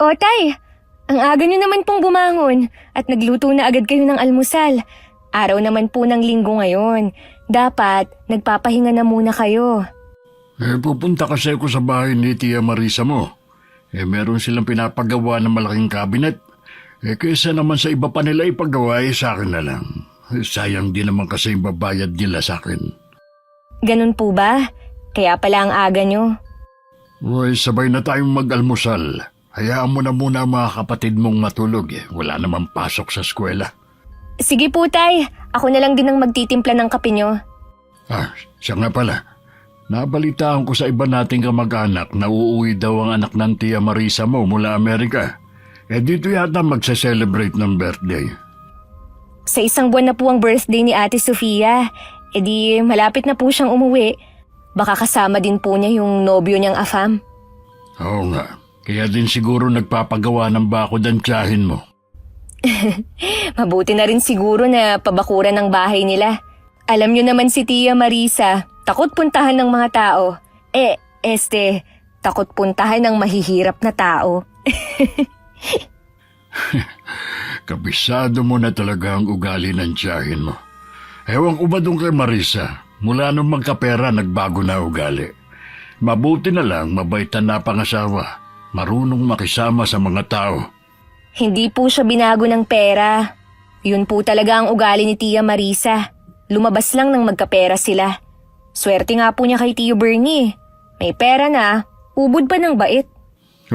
O tay, ang aga nyo naman pong bumangon at nagluto na agad kayo ng almusal. Araw naman po ng linggo ngayon. Dapat nagpapahinga na muna kayo. Pupunta kasi ako sa bahay ni Tia Marisa mo. Meron silang pinapagawa ng malaking kabinet. Kaysa naman sa iba pa nila ipagawa, sa akin na lang. Sayang din naman kasi yung babayad nila sa akin. Ganun po ba? Kaya pala ang aga nyo. Uy, sabay na tayong mag-almusal. Hayaan mo na muna ang mga kapatid mong matulog. Wala namang pasok sa eskwela. Sige po tay, ako na lang din ang magtitimpla ng kape nyo. Siya nga pala. Nabalitaan ko sa iba nating kamag-anak na uuwi daw ang anak ng Tia Marisa mo mula Amerika. Dito yata magsa-celebrate ng birthday. Sa isang buwan na po ang birthday ni Ate Sofia. Di malapit na po siyang umuwi. Baka kasama din po niya yung nobyo niyang afam. Oo nga. Kaya din siguro nagpapagawa ng bakod ang tiyahin mo. Mabuti na rin siguro na pabakuran ng bahay nila. Alam niyo naman si Tia Marisa, takot puntahan ng mga tao. Takot puntahan ng mahihirap na tao. Kabisado mo na talaga ang ugali ng tiyahin mo. Ewan ko ba doon kay Marisa? Mula nung magkapera, nagbago na ugali. Mabuti na lang, mabaitan na pangasawa. Marunong makisama sa mga tao. Hindi po siya binago ng pera. Yun po talaga ang ugali ni Tia Marisa. Lumabas lang nang magkapera sila. Swerte nga po niya kay Tio Bernie. May pera na, ubod pa ng bait.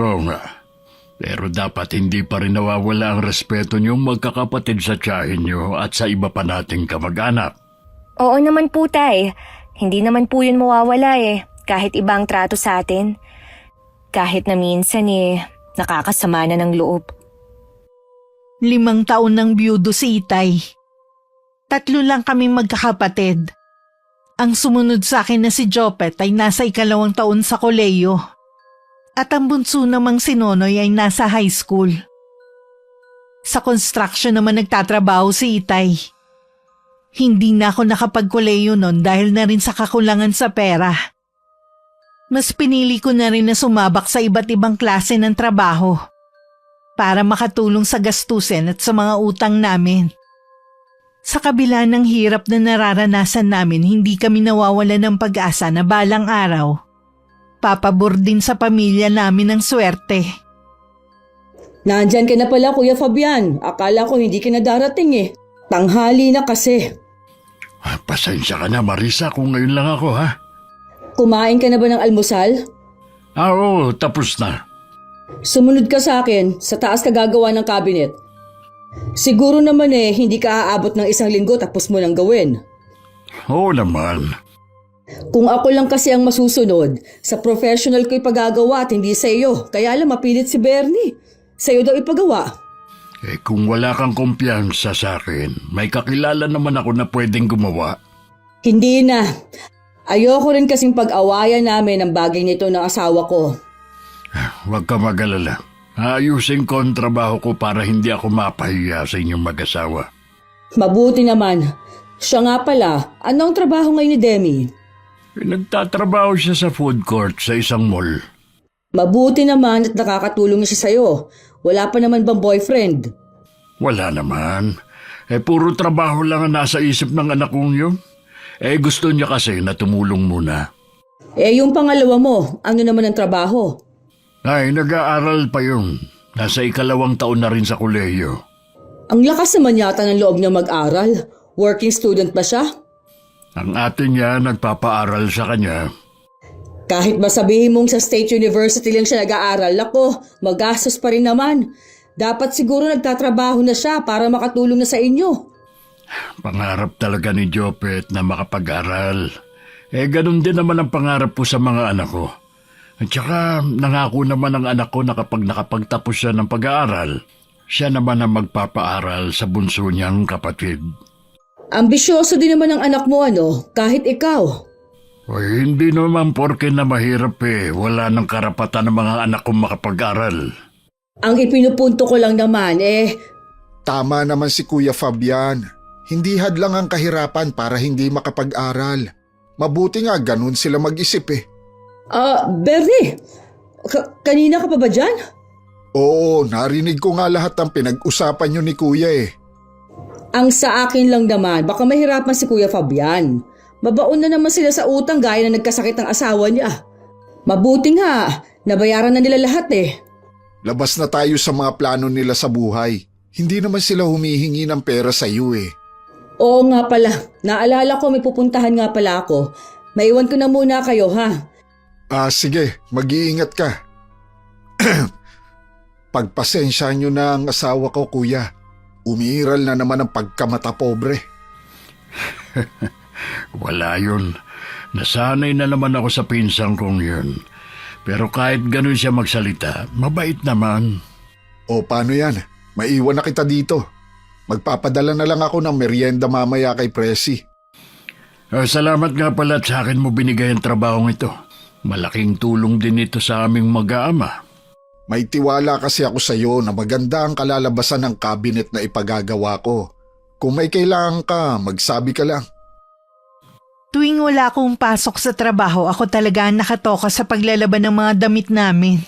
Oo nga. Pero dapat hindi pa rin nawawala ang respeto niyong magkakapatid sa tiyahin niyo at sa iba pa nating kamag-anak. Oo naman po tay. Hindi naman po yun mawawala kahit ibang trato sa atin. Kahit na minsan nakakasama na ng loob. 5 taon ng biyudo si Itay. 3 lang kaming magkakapatid. Ang sumunod sa akin na si Jopet ay nasa 2 taon sa koleyo. At ang bunso namang si Nonoy ay nasa high school. Sa construction naman nagtatrabaho si Itay. Hindi na ako nakapagkoleyo noon dahil na rin sa kakulangan sa pera. Mas pinili ko na rin na sumabak sa iba't ibang klase ng trabaho para makatulong sa gastusin at sa mga utang namin. Sa kabila ng hirap na nararanasan namin, hindi kami nawawala ng pag-asa na balang araw. Papabor din sa pamilya namin ng swerte. Nandyan ka na pala, Kuya Fabian. Akala ko hindi ka na darating Tanghali na kasi. Pasensya ka na, Marisa, kung ngayon lang ako, ha? Kumain ka na ba ng almusal? Oo, tapos na. Sumunod ka sa akin, sa taas ka gagawa ng cabinet. Siguro naman hindi ka aabot ng 1 linggo tapos mo lang gawin. Oo naman. Kung ako lang kasi ang masusunod, sa professional ko ipagagawa at hindi sa iyo. Kaya lang mapilit si Bernie. Sa iyo daw ipagawa. Kung wala kang kumpiyansa sa akin, may kakilala naman ako na pwedeng gumawa. Hindi na. Ayoko rin kasing pag-awayan namin ang bagay nito ng asawa ko. Huwag ka mag-alala. Ayusin ko ang trabaho ko para hindi ako mapahiya sa inyong mag-asawa. Mabuti naman. Siya nga pala, anong trabaho ngayon ni Demi? Nagtatrabaho siya sa food court sa isang mall. Mabuti naman at nakakatulong siya sa'yo. Wala pa naman bang boyfriend? Wala naman. Puro trabaho lang ang nasa isip ng anak kong yun. Gusto niya kasi na tumulong muna. Yung pangalawa mo, ano naman ang trabaho? Ay, nag-aaral pa yun. Nasa 2 taon na rin sa kolehiyo. Ang lakas naman yata ng loob niya mag-aral. Working student ba siya? Ang ate niya nagpapaaral sa kanya. Kahit ba sabihin mong sa State University lang siya nag-aaral, ako, magastos pa rin naman. Dapat siguro nagtatrabaho na siya para makatulong na sa inyo. Pangarap talaga ni Jopet na makapag-aral. Ganun din naman ang pangarap ko sa mga anak ko. At saka nangako naman ang anak ko na kapag nakapagtapos siya ng pag-aaral, siya naman ang magpapaaral sa bunso niyang kapatid. Ambisyoso din naman ang anak mo kahit ikaw. Hindi naman porke na mahirap wala ng karapatan ng mga anak kong makapag-aral. Ang ipinupunto ko lang naman Tama naman si Kuya Fabian. Hindi hadlang ang kahirapan para hindi makapag-aral. Mabuti nga ganun sila mag-isip Bernie, kanina ka pa ba dyan? Oo, narinig ko nga lahat ng pinag-usapan nyo ni Kuya eh. Ang sa akin lang naman, baka mahirapan si Kuya Fabian. Mabaon na naman sila sa utang gaya na nagkasakit ang asawa niya. Mabuti nga, nabayaran na nila lahat eh. Labas na tayo sa mga plano nila sa buhay. Hindi naman sila humihingi ng pera sa iyo eh. Oo nga pala, naalala ko may pupuntahan nga pala ako. Maiwan ko na muna kayo ha. Sige, mag-iingat ka. Pagpasensya nyo na ang asawa ko, Kuya. Umiiral na naman ang pagkamata pobre. Wala yun. Nasanay na naman ako sa pinsang kong yun. Pero kahit ganun siya magsalita, mabait naman. O paano yan? Maiwan na kita dito. Magpapadala na lang ako ng merienda mamaya kay Presi. Salamat nga pala at sa akin mo binigay ang trabahong ito. Malaking tulong din ito sa aming mag-aama. May tiwala kasi ako sa iyo na maganda ang kalalabasan ng cabinet na ipagagawa ko. Kung may kailangan ka, magsabi ka lang. Tuwing wala akong pasok sa trabaho, ako talaga ang nakatoka sa paglalaban ng mga damit namin.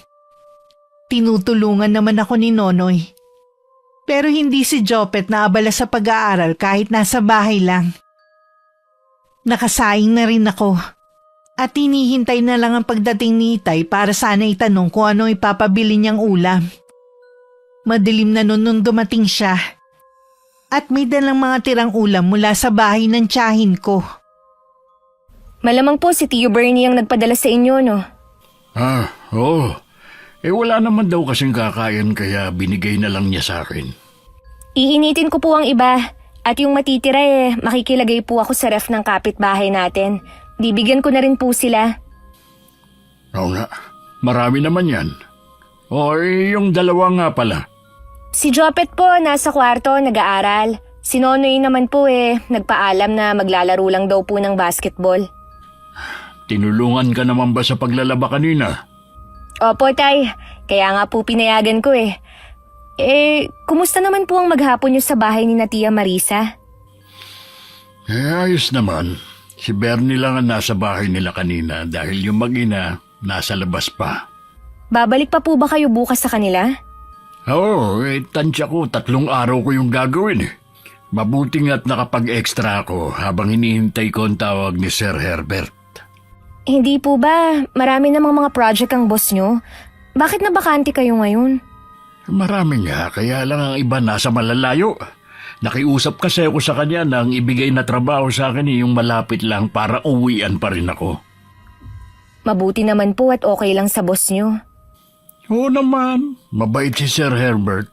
Tinutulungan naman ako ni Nonoy. Pero hindi si Jopet na abala sa pag-aaral kahit nasa bahay lang. Nakasaing na rin ako. At hinihintay na lang ang pagdating ni Itay para sana itanong kung ano ipapabili niyang ulam. Madilim na nung dumating siya. At may dalang mga tirang ulam mula sa bahay ng tiyahin ko. Malamang po si Tio Bernie ang nagpadala sa inyo, no? Oo. Wala naman daw kasing kakain kaya binigay na lang niya sa akin. Iinitin ko po ang iba. At yung matitira makikilagay po ako sa ref ng kapitbahay natin. Bibigyan ko na rin po sila. Oo nga, marami naman yan. Yung dalawa nga pala. Si Jopet po nasa kwarto nag-aaral. Si Nonoy naman po nagpaalam na maglalaro lang daw po ng basketball. Tinulungan ka naman ba sa paglalaba kanina? Opo, Tay. Kaya nga po pinayagan ko kumusta naman po ang maghapon niyo sa bahay ni na Tia Marisa? Ayos naman. Si Bernie lang ang nasa bahay nila kanina dahil yung mag-ina nasa labas pa. Babalik pa po ba kayo bukas sa kanila? Oo, tansya ko 3 araw ko yung gagawin eh. Mabuti nga't nakapag-extra ako habang hinihintay ko ang tawag ni Sir Herbert. Hindi po ba? Marami namang mga project ang boss niyo. Bakit nabakante kayo ngayon? Marami nga, kaya lang ang iba nasa malalayo. Nakiusap kasi ako sa kanya na ang ibigay na trabaho sa akin yung malapit lang para uwian pa rin ako. Mabuti naman po at okay lang sa boss niyo. Oo naman, mabait si Sir Herbert.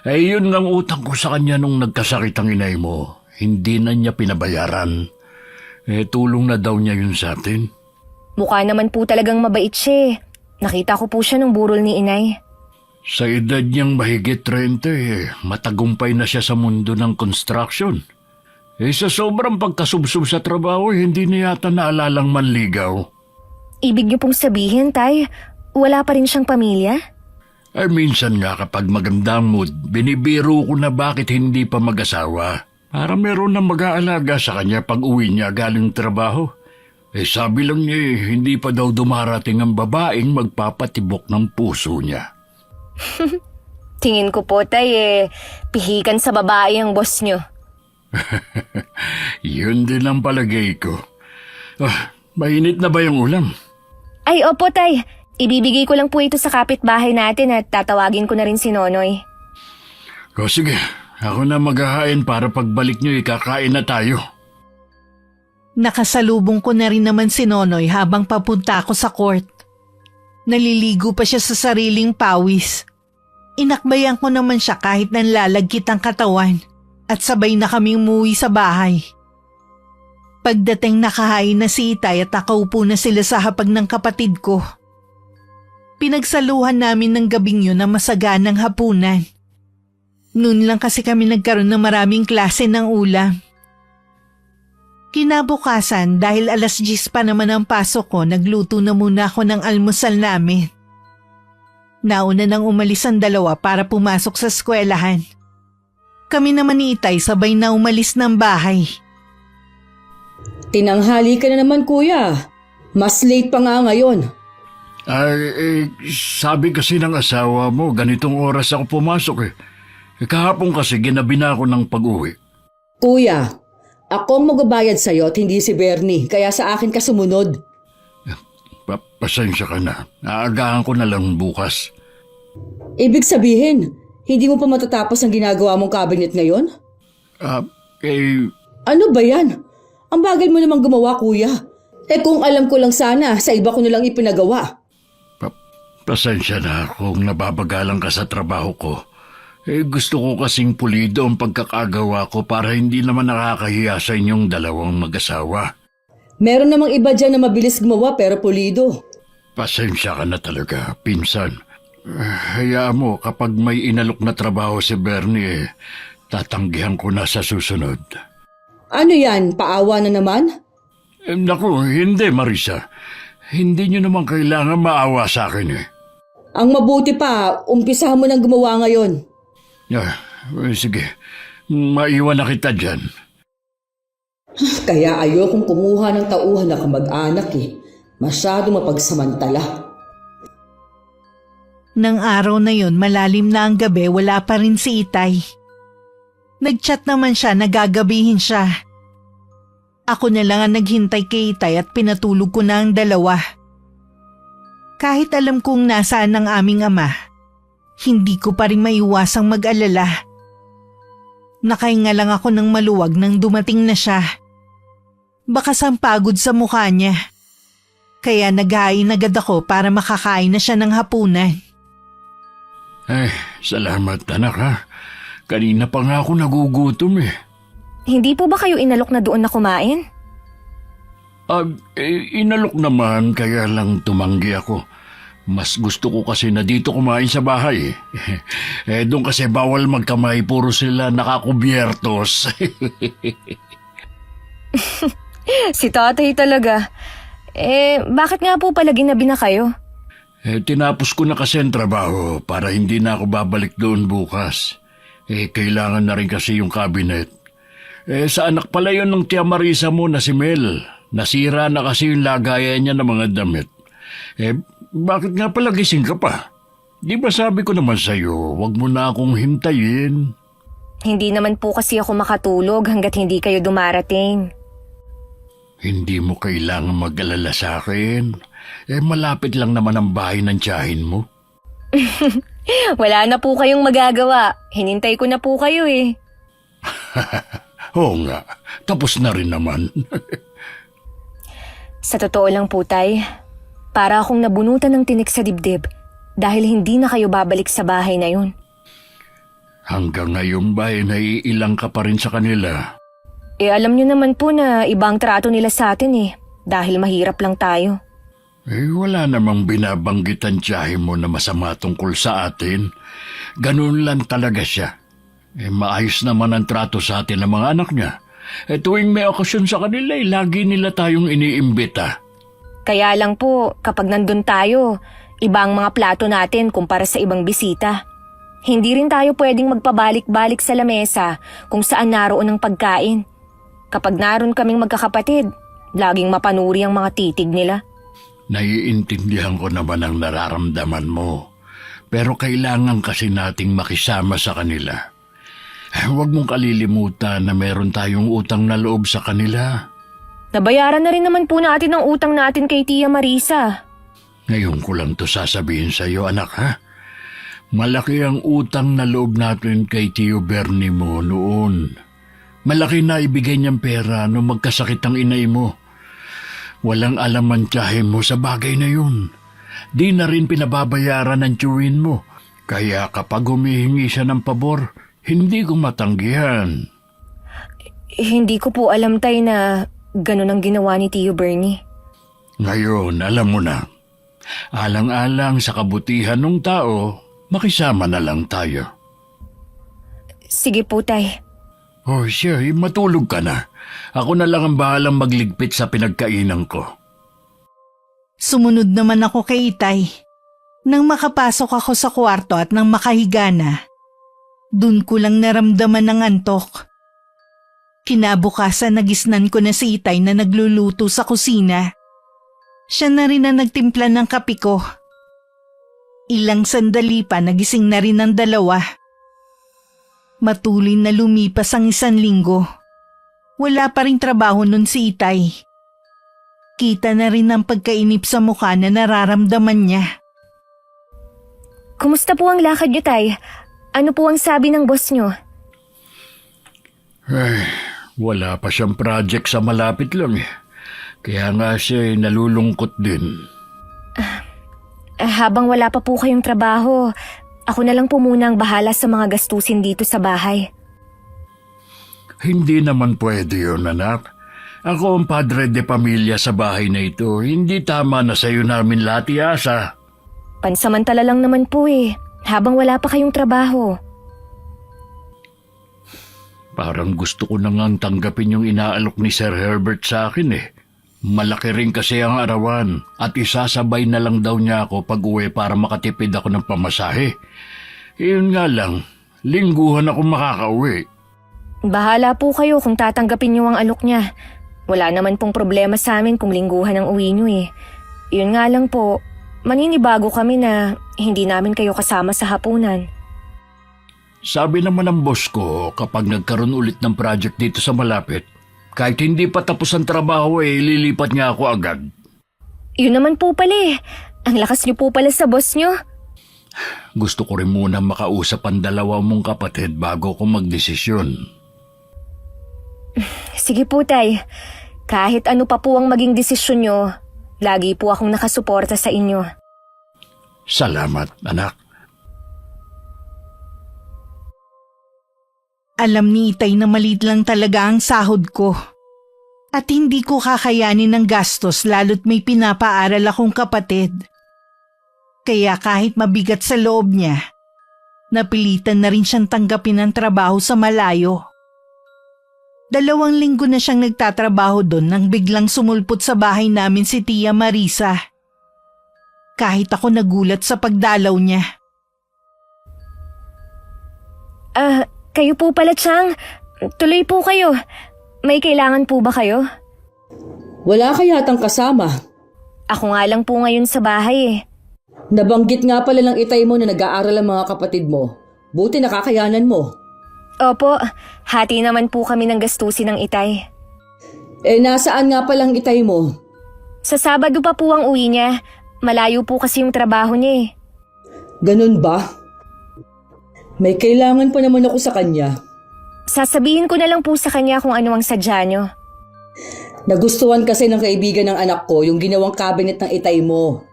Yun ang utang ko sa kanya nung nagkasakit ang inay mo. Hindi na niya pinabayaran. Tulong na daw niya yun sa atin. Mukha naman po talagang mabait siya. Nakita ko po siya nung burol ni inay. Sa edad niyang mahigit 30, matagumpay na siya sa mundo ng construction. Sa sobrang pagkasubsob sa trabaho, hindi niya yata naalalang manligaw. Ibig niyo pong sabihin, Tay, wala pa rin siyang pamilya? Minsan nga kapag maganda ang mood, binibiro ko na bakit hindi pa mag-asawa. Para meron na mag-aalaga sa kanya pag uwi niya galing trabaho. Sabi lang niya hindi pa daw dumarating ang babaeng magpapatibok ng puso niya. Tingin ko po, Tay, pihikan sa babae ang boss niyo. Yun din ang palagay ko. Mainit na ba yung ulam? Ay, opo, Tay. Ibibigay ko lang po ito sa kapitbahay natin at tatawagin ko na rin si Nonoy. Sige, ako na maghahain para pagbalik niyo ikakain na tayo. Nakasalubong ko na rin naman si Nonoy habang papunta ako sa court. Naliligo pa siya sa sariling pawis. Inakbayan ko naman siya kahit nanlalagkit ang katawan at sabay na kaming umuwi sa bahay. Pagdating nakahain na si Itay at nakaupo na sila sa hapag ng kapatid ko. Pinagsaluhan namin ng gabing yun na masaganang hapunan. Noon lang kasi kami nagkaroon ng maraming klase ng ulam. Kinabukasan dahil 10:00 pa naman ang pasok ko, nagluto na muna ako ng almusal namin. Nauna nang umalis ang dalawa para pumasok sa eskwelahan. Kami naman ni Itay sabay na umalis ng bahay. Tinanghali ka na naman kuya. Mas late pa nga ngayon. Sabi kasi ng asawa mo, ganitong oras ako pumasok eh. Kahapon kasi ginabi na ako ng pag-uwi. Kuya, ako ang magbabayad sa'yo at hindi si Bernie, kaya sa akin ka sumunod. Pasensya ka na. Aagahan ko na lang bukas. Ibig sabihin, hindi mo pa matatapos ang ginagawa mong cabinet ngayon? Ano ba yan? Ang bagal mo namang gumawa, kuya. Kung alam ko lang sana, sa iba ko nilang ipinagawa. Pasensya na kung nababagalan ka sa trabaho ko. Gusto ko kasing pulido ang pagkakagawa ko para hindi naman nakakahiya sa inyong dalawang mag-asawa. Meron namang iba dyan na mabilis gumawa pero pulido. Pasensya ka na talaga, pinsan. Hayaan mo, kapag may inalok na trabaho si Bernie, tatanggihan ko na sa susunod. Ano yan? Paawa na naman? Naku, hindi Marisa. Hindi nyo naman kailangan maawa sa akin eh. Ang mabuti pa, umpisahan mo nang gumawa ngayon. Sige, maiwan na kita dyan. Kaya ayokong kumuha ng tauhan na kamag-anak eh. Masyado mapagsamantala. Nang araw na yon, malalim na ang gabi, wala pa rin si Itay. Nagchat naman siya na gagabihin siya. Ako na lang ang naghintay kay Itay at pinatulog ko na ang dalawa. Kahit alam kong nasaan ang aming ama, hindi ko pa rin maiwasang mag-alala. Nakahinga lang ako ng maluwag nang dumating na siya. Bakas ang pagod sa mukha niya. Kaya naghain agad ako para makakain na siya ng hapunan. Salamat anak ha. Kanina pa nga ako nagugutom eh. Hindi po ba kayo inalok na doon na kumain? Inalok naman kaya lang tumanggi ako. Mas gusto ko kasi na dito kumain sa bahay. Doon kasi bawal magkamay, puro sila nakakubiertos. Si tatay talaga. Bakit nga po pala ginabi na kayo? Tinapos ko na kasi ang trabaho para hindi na ako babalik doon bukas. Kailangan na rin kasi yung cabinet. Sa anak pala yun ng Tia Marisa mo na si Mel. Nasira na kasi yung lagayan niya ng mga damit. Bakit nga pala gising ka pa? Di ba sabi ko naman sa'yo, wag mo na akong hintayin. Hindi naman po kasi ako makatulog hanggat hindi kayo dumarating. Hindi mo kailangan mag-alala sa akin. Malapit lang naman ang bahay ng tiyahin mo. Wala na po kayong magagawa. Hinintay ko na po kayo eh. Oo nga, tapos na rin naman. Sa totoo lang po, Tay, para akong nabunutan ng tinik sa dibdib dahil hindi na kayo babalik sa bahay na yun. Hanggang ngayon ba naiilang ka pa rin sa kanila? Alam niyo naman po na ibang trato nila sa atin eh, dahil mahirap lang tayo. Wala namang binabanggit ang tiyahin mo na masama tungkol sa atin. Ganun lang talaga siya. Maayos naman ang trato sa atin ng mga anak niya. Tuwing may okasyon sa kanila, lagi nila tayong iniimbita. Kaya lang po, kapag nandun tayo, ibang mga plato natin kumpara sa ibang bisita. Hindi rin tayo pwedeng magpabalik-balik sa lamesa kung saan naroon ang pagkain. Kapag naroon kaming magkakapatid, laging mapanuri ang mga titig nila. Naiintindihan ko naman ang nararamdaman mo. Pero kailangan kasi nating makisama sa kanila. Huwag mong kalilimutan na meron tayong utang na loob sa kanila. Nabayaran na rin naman po natin ang utang natin kay Tia Marisa. Ngayon ko lang to sasabihin sa iyo, anak ha. Malaki ang utang na loob natin kay Tio Bernie mo noon. Malaki na ibigay niyang pera nung magkasakit ang inay mo. Walang alam ang tiyahin mo sa bagay na yun. Di na rin pinababayaran ang tiyuhin mo. Kaya kapag humihingi siya ng pabor, hindi ko matanggihan. Hindi ko po alam, Tay, na ganun ang ginawa ni Tio Bernie. Ngayon, alam mo na. Alang-alang sa kabutihan ng tao, makisama na lang tayo. Sige po, Tay. Siya, matulog ka na. Ako na lang ang bahalang magligpit sa pinagkainan ko. Sumunod naman ako kay Itay. Nang makapasok ako sa kwarto at nang makahiga na, dun ko lang naramdaman ng antok. Kinabukasan nagisnan ko na si Itay na nagluluto sa kusina. Siya na rin ang nagtimpla ng kape ko. Ilang sandali pa nagising na rin ang dalawa. Matuloy na lumipas ang 1 linggo. Wala pa rin trabaho nun si Itay. Kita na rin ang pagkainip sa mukha na nararamdaman niya. Kumusta po ang lakad niyo, Tay? Ano po ang sabi ng boss niyo? Wala pa siyang project sa malapit lang eh. Kaya nga siya nalulungkot din. Habang wala pa po kayong trabaho, ako na lang po muna ang bahala sa mga gastusin dito sa bahay. Hindi naman pwede yun, anak. Ako ang padre de pamilya sa bahay na ito. Hindi tama na sa'yo namin lahat iasa. Pansamantala lang naman po eh, habang wala pa kayong trabaho. Parang gusto ko na ngang tanggapin yung inaalok ni Sir Herbert sa akin eh. Malaki rin kasi ang arawan at isasabay na lang daw niya ako pag-uwi para makatipid ako ng pamasahe. Iyon nga lang, lingguhan ako makakauwi. Bahala po kayo kung tatanggapin niyo ang alok niya. Wala naman pong problema sa amin kung lingguhan ang uwi niyo eh. Iyon nga lang po, maninibago kami na hindi namin kayo kasama sa hapunan. Sabi naman ng boss ko kapag nagkaroon ulit ng project dito sa malapit, kahit hindi pa tapos ang trabaho lilipat niya ako agad. Yun naman po pala eh. Ang lakas niyo po pala sa boss niyo. Gusto ko rin muna makausap ang dalawa mong kapatid bago ko magdesisyon. Sige po, Tay. Kahit ano pa po ang maging desisyon niyo, lagi po akong nakasuporta sa inyo. Salamat, anak. Alam ni Itay na maliit lang talaga ang sahod ko. At hindi ko kakayanin ng gastos lalo't may pinapaaral akong kapatid. Kaya kahit mabigat sa loob niya, napilitan na rin siyang tanggapin ang trabaho sa malayo. 2 linggo na siyang nagtatrabaho doon nang biglang sumulpot sa bahay namin si Tia Marisa. Kahit ako nagulat sa pagdalaw niya. Kayo po pala, Chang. Tuloy po kayo. May kailangan po ba kayo? Wala ka yatang kasama. Ako nga lang po ngayon sa bahay eh. Nabanggit nga pala ng Itay mo na nag-aaral ang mga kapatid mo. Buti nakakayanan mo. Opo, hati naman po kami ng gastusin ng Itay. Nasaan nga palang Itay mo? Sa Sabado pa po ang uwi niya. Malayo po kasi yung trabaho niya eh. Ganun ba? May kailangan pa naman ako sa kanya. Sasabihin ko na lang po sa kanya kung ano ang sadya niyo. Nagustuhan kasi ng kaibigan ng anak ko yung ginawang cabinet ng Itay mo.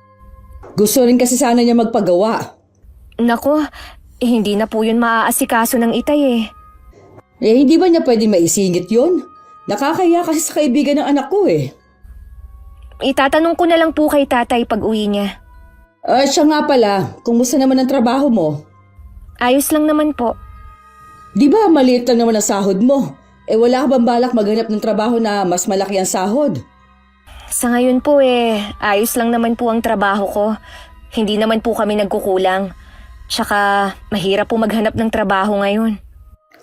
Gusto rin kasi sana niya magpagawa. Nako, hindi na po yun maaasikaso ng Itay eh. Hindi ba niya pwede maisingit yun? Nakakaya kasi sa kaibigan ng anak ko eh. Itatanong ko na lang po kay tatay pag uwi niya. Siya nga pala, kumusta naman ang trabaho mo? Ayos lang naman po. Di ba maliit lang naman ang sahod mo? Wala ka bang balak maghanap ng trabaho na mas malaki ang sahod? Sa ngayon po ayos lang naman po ang trabaho ko. Hindi naman po kami nagkukulang. Tsaka mahirap po maghanap ng trabaho ngayon.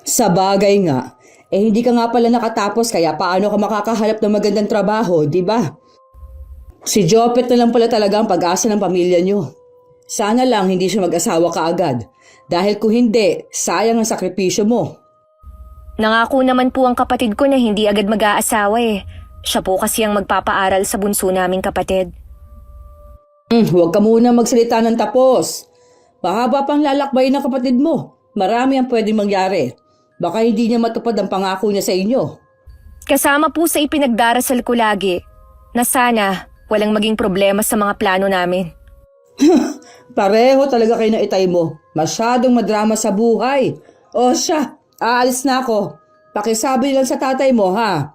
Sa bagay nga, hindi ka nga pala nakatapos kaya paano ka makakahanap ng magandang trabaho, di ba? Si Jopet na lang pala talaga ang pag-asa ng pamilya niyo. Sana lang hindi siya mag-asawa kaagad. Dahil kung hindi, sayang ang sakripisyo mo. Nangako naman po ang kapatid ko na hindi agad mag-aasawa eh. Siya po kasi ang magpapaaral sa bunso naming kapatid. Huwag ka muna magsalita ng tapos. Mahaba pang lalakbay ng kapatid mo. Marami ang pwedeng mangyari. Baka hindi niya matupad ang pangako niya sa inyo. Kasama po sa ipinagdarasal ko lagi na sana walang maging problema sa mga plano namin. Pareho talaga kayo ng Itay mo. Masyadong madrama sa buhay. O siya, aalis na ako. Pakisabi lang sa tatay mo, ha?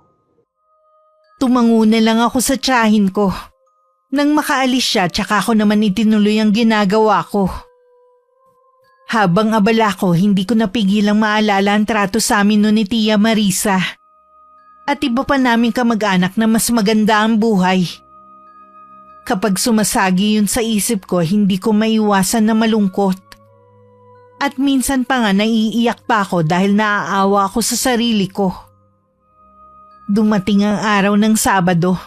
Tumango na lang ako sa tiyahin ko. Nang makaalis siya, tsaka ako naman itinuloy ang ginagawa ko. Habang abala ko, hindi ko napigilang maalala ang trato sa amin noon ni Tia Marisa. At iba pa naming kamag-anak na mas maganda ang buhay. Kapag sumasagi yun sa isip ko, hindi ko maiwasan na malungkot. At minsan pa nga naiiyak pa ako dahil naaawa ako sa sarili ko. Dumating ang araw ng Sabado.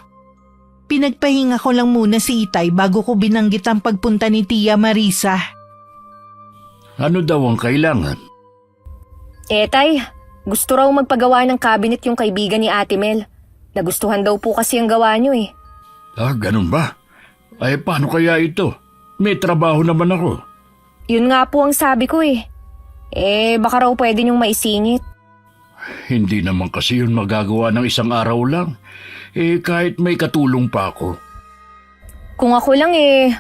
Pinagpahinga ko lang muna si Itay bago ko binanggit ang pagpunta ni Tia Marisa. Ano daw ang kailangan? Tay, gusto raw magpagawa ng cabinet yung kaibigan ni Ate Mel. Nagustuhan daw po kasi ang gawa niyo eh. Ganun ba? Ay, paano kaya ito? May trabaho naman ako. Yun nga po ang sabi ko eh. Baka raw pwede niyong maisingit. Hindi naman kasi yun magagawa ng isang araw lang. Kahit may katulong pa ako. Kung ako lang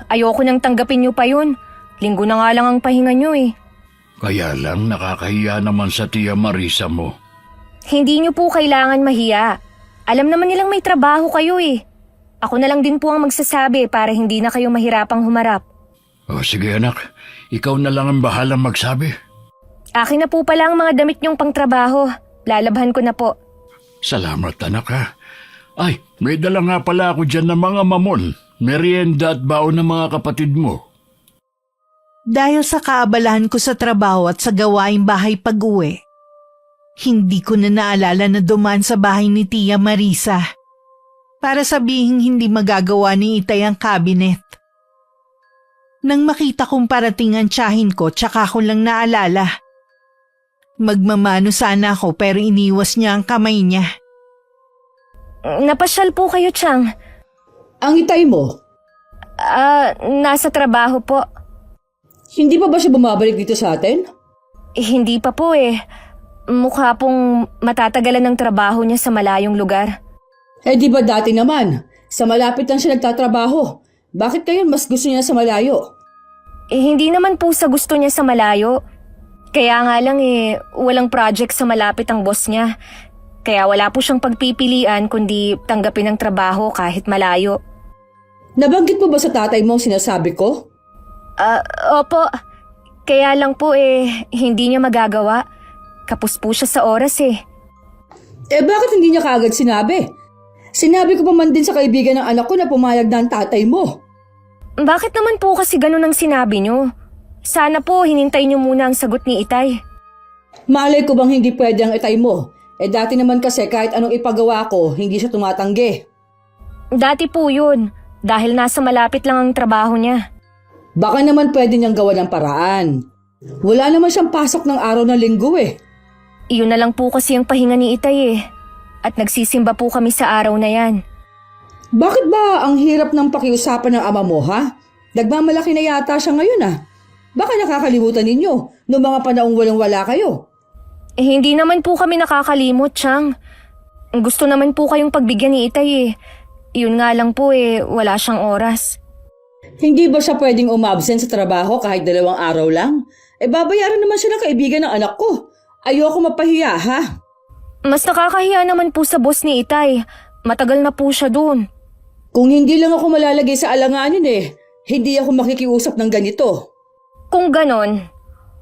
ayoko nang tanggapin niyo pa yun. Linggo na nga lang ang pahinga niyo eh. Kaya lang nakakahiya naman sa Tia Marisa mo. Hindi niyo po kailangan mahiya. Alam naman nilang may trabaho kayo eh. Ako na lang din po ang magsasabi para hindi na kayo mahirapang humarap. Sige anak, ikaw na lang ang bahalang magsabi. Akin na po pala ang mga damit niyong pangtrabaho. Lalabhan ko na po. Salamat anak ha. Ay, may dala nga pala ako dyan ng mga mamon, merienda at baon ng mga kapatid mo. Dahil sa kaabalahan ko sa trabaho at sa gawaing bahay pag-uwi, hindi ko na naalala na dumaan sa bahay ni Tia Marisa para sabihin hindi magagawa ni Itay ang cabinet. Nang makita kong parating ang tiyahin ko, tsaka ko lang naalala. Magmamano sana ako pero iniwas niya ang kamay niya. Napasyal po kayo, Chang. Ang Itay mo, Nasa trabaho po. hindi pa ba siya bumabalik dito sa atin? Hindi pa po eh. Mukha pong matatagalan ng trabaho niya sa malayong lugar. Di ba dati naman, sa malapit lang siya nagtatrabaho. Bakit kayo mas gusto niya sa malayo? Hindi naman po sa gusto niya sa malayo. Kaya nga lang walang project sa malapit ang boss niya. Kaya wala po siyang pagpipilian kundi tanggapin ang trabaho kahit malayo. Nabanggit mo ba sa tatay mo ang sinasabi ko? Opo. Kaya lang po hindi niya magagawa. Kapos po siya sa oras Bakit hindi niya kaagad sinabi? Sinabi ko pa man din sa kaibigan ng anak ko na pumayag na ang tatay mo. Bakit naman po kasi ganun ang sinabi niyo? Sana po hinintay niyo muna ang sagot ni Itay. Malay ko bang hindi pwede ang Itay mo? Dati naman kasi kahit anong ipagawa ko, hindi siya tumatanggi. Dati po yun, dahil nasa malapit lang ang trabaho niya. Baka naman pwede niyang gawa ng paraan. Wala naman siyang pasok ng araw ng linggo Iyon na lang po kasi ang pahinga ni Itay At nagsisimba po kami sa araw na yan. Bakit ba ang hirap ng pakiusapan ng ama mo, ha? Nagmamalaki na yata siya ngayon, Baka nakakalimutan ninyo noong mga panahong walang-wala kayo. Hindi naman po kami nakakalimot, Chang. Gusto naman po kayong pagbigyan ni Itay Iyon nga lang po wala siyang oras. Hindi ba siya pwedeng umabsent sa trabaho kahit 2 araw lang? Babayaran naman siya ng kaibigan ng anak ko. Ayoko mapahiya, ha? Mas nakakahiya naman po sa boss ni Itay. Matagal na po siya doon. Kung hindi lang ako malalagay sa alanganin hindi ako makikiusap ng ganito. Kung ganon,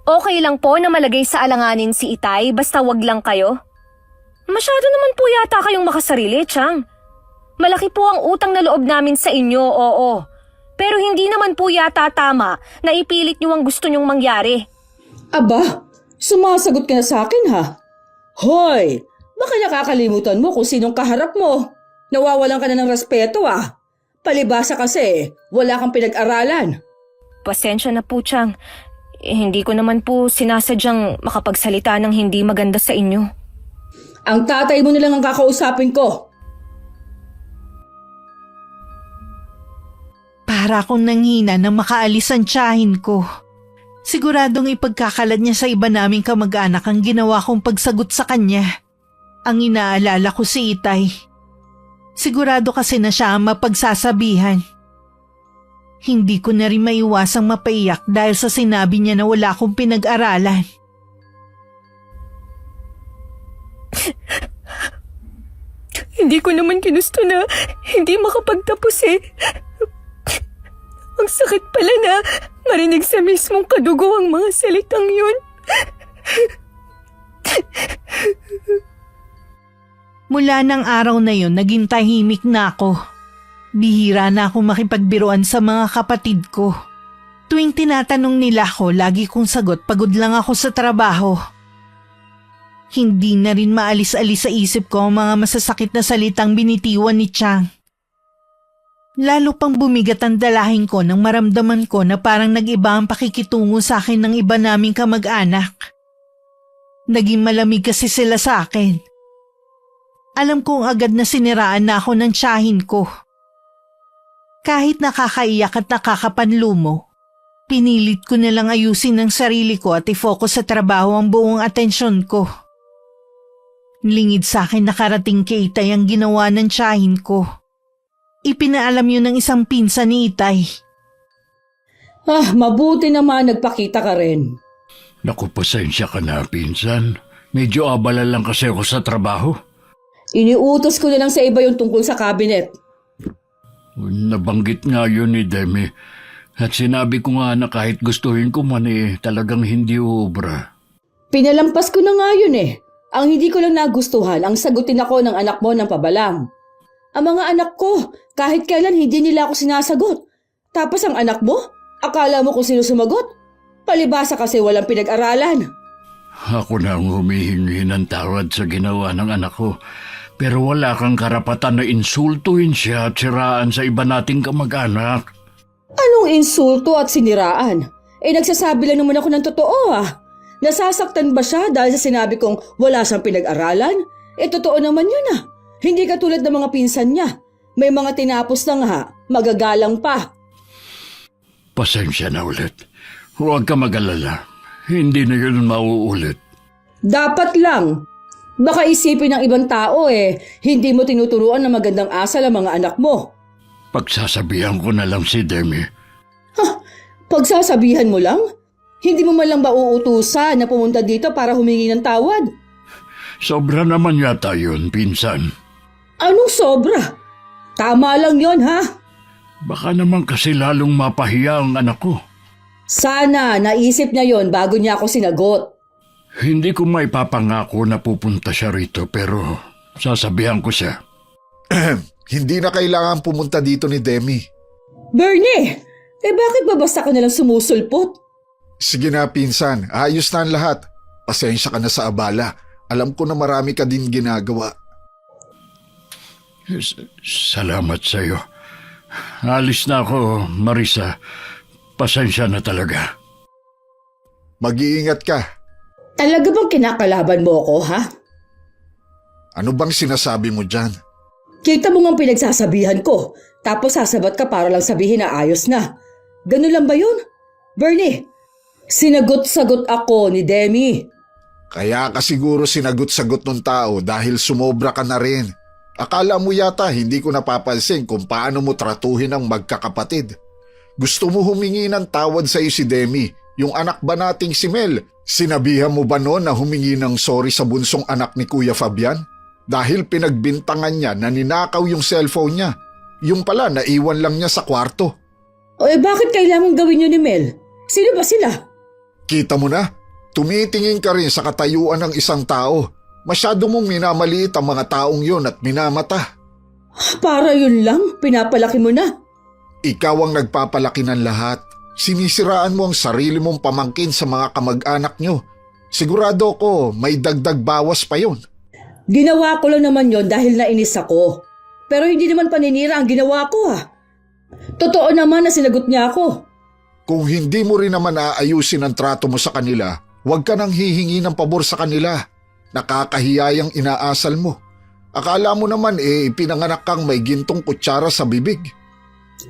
okay lang po na malagay sa alanganin si Itay basta wag lang kayo. Masyado naman po yata kayong makasarili, Chang. Malaki po ang utang na loob namin sa inyo, oo. Pero hindi naman po yata tama na ipilit niyo ang gusto niyong mangyari. Aba, sumasagot ka na sa akin, ha? Hoy, baka nakakalimutan mo kung sinong kaharap mo. Nawawalan ka na ng respeto, Palibasa kasi, wala kang pinag-aralan. Pasensya na po, Chang. Hindi ko naman po sinasadyang makapagsalita ng hindi maganda sa inyo. Ang tatay mo nilang ang kakausapin ko. Para akong nanghina na makaalis ang tiyahin ko. Siguradong ipagkakalat niya sa iba naming kamag-anak ang ginawa kong pagsagot sa kanya. Ang inaalala ko si Itay. Sigurado kasi na siya ang mapagsasabihan. Hindi ko na rin maiwasang mapaiyak dahil sa sinabi niya na wala akong pinag-aralan. Hindi ko naman ginusto na hindi makapagtapos Ang sakit pala na marinig sa mismong kadugo ang mga salitang yun. Mula ng araw na yun, naging tahimik na ako. Bihira na akong makipagbiruan sa mga kapatid ko. Tuwing tinatanong nila ako, lagi kong sagot pagod lang ako sa trabaho. Hindi na rin maalis-alis sa isip ko ang mga masasakit na salitang binitiwan ni Chang. Lalo pang bumigat ang dalahin ko nang maramdaman ko na parang nag-iba ang pakikitungo sa akin ng iba naming kamag-anak. Naging malamig kasi sila sa akin. Alam kong agad na siniraan na ako ng tiyahin ko. Kahit nakakaiyak at nakakapanlumo, pinilit ko na lang ayusin ang sarili ko at i-focus sa trabaho ang buong atensyon ko. Lingid sa akin nakarating kay Itay ang ginawa ng tiyahin ko. Ipinaalam yun ng isang pinsan ni Itay. Mabuti naman nagpakita ka rin. Naku, pasensya ka na, pinsan. Medyo abala lang kasi ako sa trabaho. Iniutos ko na lang sa iba yung tungkol sa cabinet. Nabanggit nga yun ni Demi. At sinabi ko nga na kahit gustuhin ko man talagang hindi uubra. Pinalampas ko na nga yun eh. Ang hindi ko lang nagustuhan, ang sagutin ako ng anak mo ng pabalang. Ang mga anak ko, kahit kailan hindi nila ako sinasagot. Tapos ang anak mo, akala mo kung sino sumagot? Palibasa kasi walang pinag-aralan. Ako na ang humihingi ng tawad sa ginawa ng anak ko. Pero wala kang karapatan na insultuin siya at siraan sa iba nating kamag-anak. Anong insulto at siniraan? Nagsasabi lang naman ako ng totoo Nasasaktan ba siya dahil sa sinabi kong wala siyang pinag-aralan? Totoo naman yun Hindi katulad ng mga pinsan niya. May mga tinapos na nga, magagalang pa. Pasensya na ulit. Huwag ka mag-alala. Hindi na yun mauulit. Dapat lang. Baka isipin ng ibang tao hindi mo tinuturuan ng magandang asal ang mga anak mo. Pagsasabihan ko na lang si Demi. Pagsasabihan mo lang? Hindi mo man lang ba uutusan na pumunta dito para humingi ng tawad? Sobra naman yata yun, pinsan. Anong sobra? Tama lang yon Baka naman kasi lalong mapahiya ang anak ko. Sana naisip niya yon bago niya ako sinagot. Hindi ko maipapangako na pupunta siya rito pero sasabihan ko siya. Hindi na kailangan pumunta dito ni Demi. Bernie, bakit ba basta ka nalang sumusulpot? Sige na, pinsan. Ayos na ang lahat. Pasensya ka na sa abala. Alam ko na marami ka din ginagawa. Salamat sa iyo. Alis na ako, Marisa. Pasensya na talaga. Mag-iingat ka. Talaga bang kinakalaban mo ako, Ano bang sinasabi mo dyan? Kita mo ngang pinagsasabihan ko, tapos sasabat ka para lang sabihin na ayos na. Ganun lang ba yun? Bernie, sinagot-sagot ako ni Demi. Kaya ka siguro sinagot-sagot ng tao dahil sumobra ka na rin. Akala mo yata hindi ko napapansin kung paano mo tratuhin ang magkakapatid. Gusto mo humingi ng tawad sa iyo si Demi, yung anak ba nating si Mel? Sinabihan mo ba noon na humingi ng sorry sa bunsong anak ni Kuya Fabian? Dahil pinagbintangan niya na ninakaw yung cellphone niya. Yung pala naiwan lang niya sa kwarto. Bakit kailangan gawin yun ni Mel? Sino ba sila? Kita mo na, tumitingin ka rin sa katayuan ng isang tao. Masyado mong minamaliit ang mga taong yun at minamata. Para yun lang, pinapalaki mo na. Ikaw ang nagpapalaki ng lahat. Sinisiraan mo ang sarili mong pamangkin sa mga kamag-anak nyo. Sigurado ko may dagdag bawas pa yun. Ginawa ko lang naman yon dahil nainis ako. Pero hindi naman paninira ang ginawa ko Totoo naman na sinagot niya ako. Kung hindi mo rin naman aayusin ang trato mo sa kanila, huwag ka nang hihingi ng pabor sa kanila. Nakakahiyayang inaasal mo. Akala mo naman pinanganak kang may gintong kutsara sa bibig.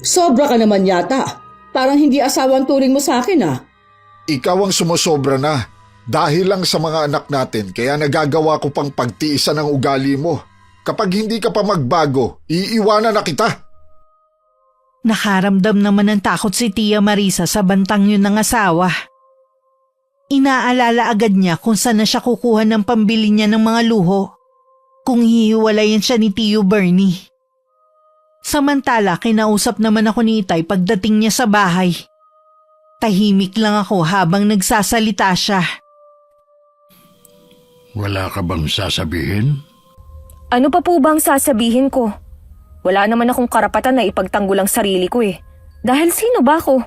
Sobra ka naman yata. Parang hindi asawa ang turing mo sa akin Ikaw ang sumusobra na. Dahil lang sa mga anak natin kaya nagagawa ko pang pagtiisan ang ugali mo. Kapag hindi ka pa magbago, iiwanan na kita. Nakaramdam naman ng takot si Tia Marisa sa bantang yun ng asawa. Inaalala agad niya kung saan na siya kukuha ng pambili niya ng mga luho. Kung hihiwalayan siya ni Tio Bernie. Samantala, kinausap naman ako ni Itay pagdating niya sa bahay. Tahimik lang ako habang nagsasalita siya. Wala ka bang sasabihin? Ano pa po bang sasabihin ko? Wala naman akong karapatan na ipagtanggol ang sarili ko Dahil sino ba ako?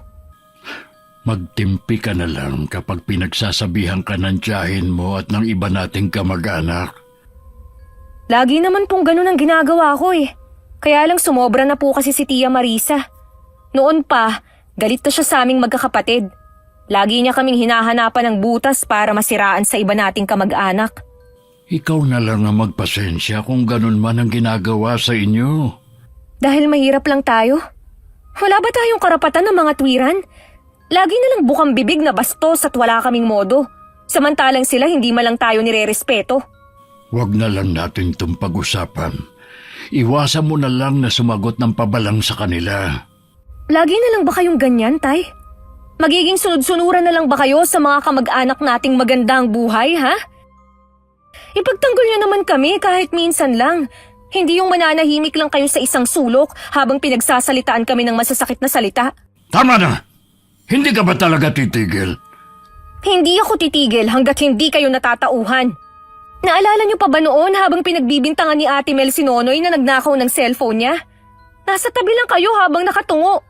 Magtimpi ka na lang kapag pinagsasabihan ka ng tiyahin mo at ng iba nating kamag-anak. Lagi naman pong ganun ang ginagawa ko Kaya lang sumobra na po kasi si Tia Marisa. Noon pa, galit na siya sa aming magkakapatid. Lagi niya kaming hinahanapan ng butas para masiraan sa iba nating kamag-anak. Ikaw na lang ang magpasensya kung ganun man ang ginagawa sa inyo. Dahil mahirap lang tayo. Wala ba tayong karapatan ng mga tuwiran? Lagi na lang bukang bibig na bastos at wala kaming modo. Samantalang sila hindi malang tayo nire-respeto. Huwag na lang natin itong pag-usapan. Iwasan mo na lang na sumagot ng pabalang sa kanila. Lagi na lang ba kayong ganyan, Tay? Magiging sunod-sunuran na lang ba kayo sa mga kamag-anak nating magandang buhay, ha? Ipagtanggol niyo naman kami kahit minsan lang. Hindi yung mananahimik lang kayo sa isang sulok habang pinagsasalitaan kami ng masasakit na salita. Tama na! Hindi ka ba talaga titigil? Hindi ako titigil hanggat hindi kayo natatauhan. Naalala niyo pa ba noon habang pinagbibintangan ni Ate Mel si Nonoy na nagnakaw ng cellphone niya? Nasa tabi lang kayo habang nakatungo.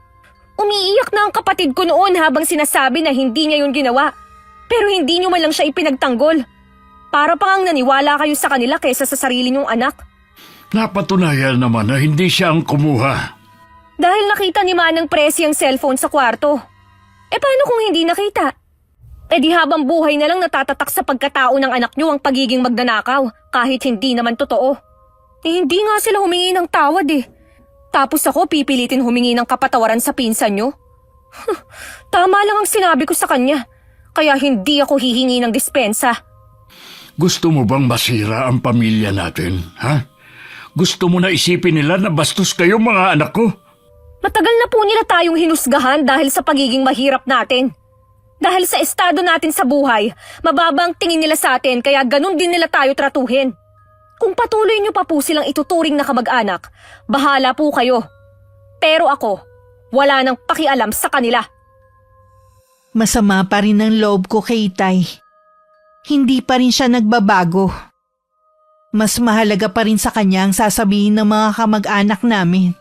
Umiiyak na ang kapatid ko noon habang sinasabi na hindi niya yun ginawa. Pero hindi niyo man lang siya ipinagtanggol. Para pang naniwala kayo sa kanila kaysa sa sarili niyong anak. Napatunayan naman na hindi siya ang kumuha. Dahil nakita ni Manang Presi ang cellphone sa kwarto. Paano kung hindi nakita? Di habang buhay na lang natatatak sa pagkatao ng anak niyo ang pagiging magnanakaw kahit hindi naman totoo. Hindi nga sila humingi ng tawad eh. Tapos ako pipilitin humingi ng kapatawaran sa pinsan niyo? Tama lang ang sinabi ko sa kanya. Kaya hindi ako hihingi ng dispensa. Gusto mo bang masira ang pamilya natin, ha? Gusto mo na isipin nila na bastos kayo mga anak ko? Matagal na po nila tayong hinusgahan dahil sa pagiging mahirap natin. Dahil sa estado natin sa buhay, mababang tingin nila sa atin kaya ganun din nila tayo tratuhin. Kung patuloy niyo pa po silang ituturing na kamag-anak, bahala po kayo. Pero ako, wala nang pakialam sa kanila. Masama pa rin ang loob ko kay Itay. Hindi pa rin siya nagbabago. Mas mahalaga pa rin sa kanya ang sasabihin ng mga kamag-anak namin.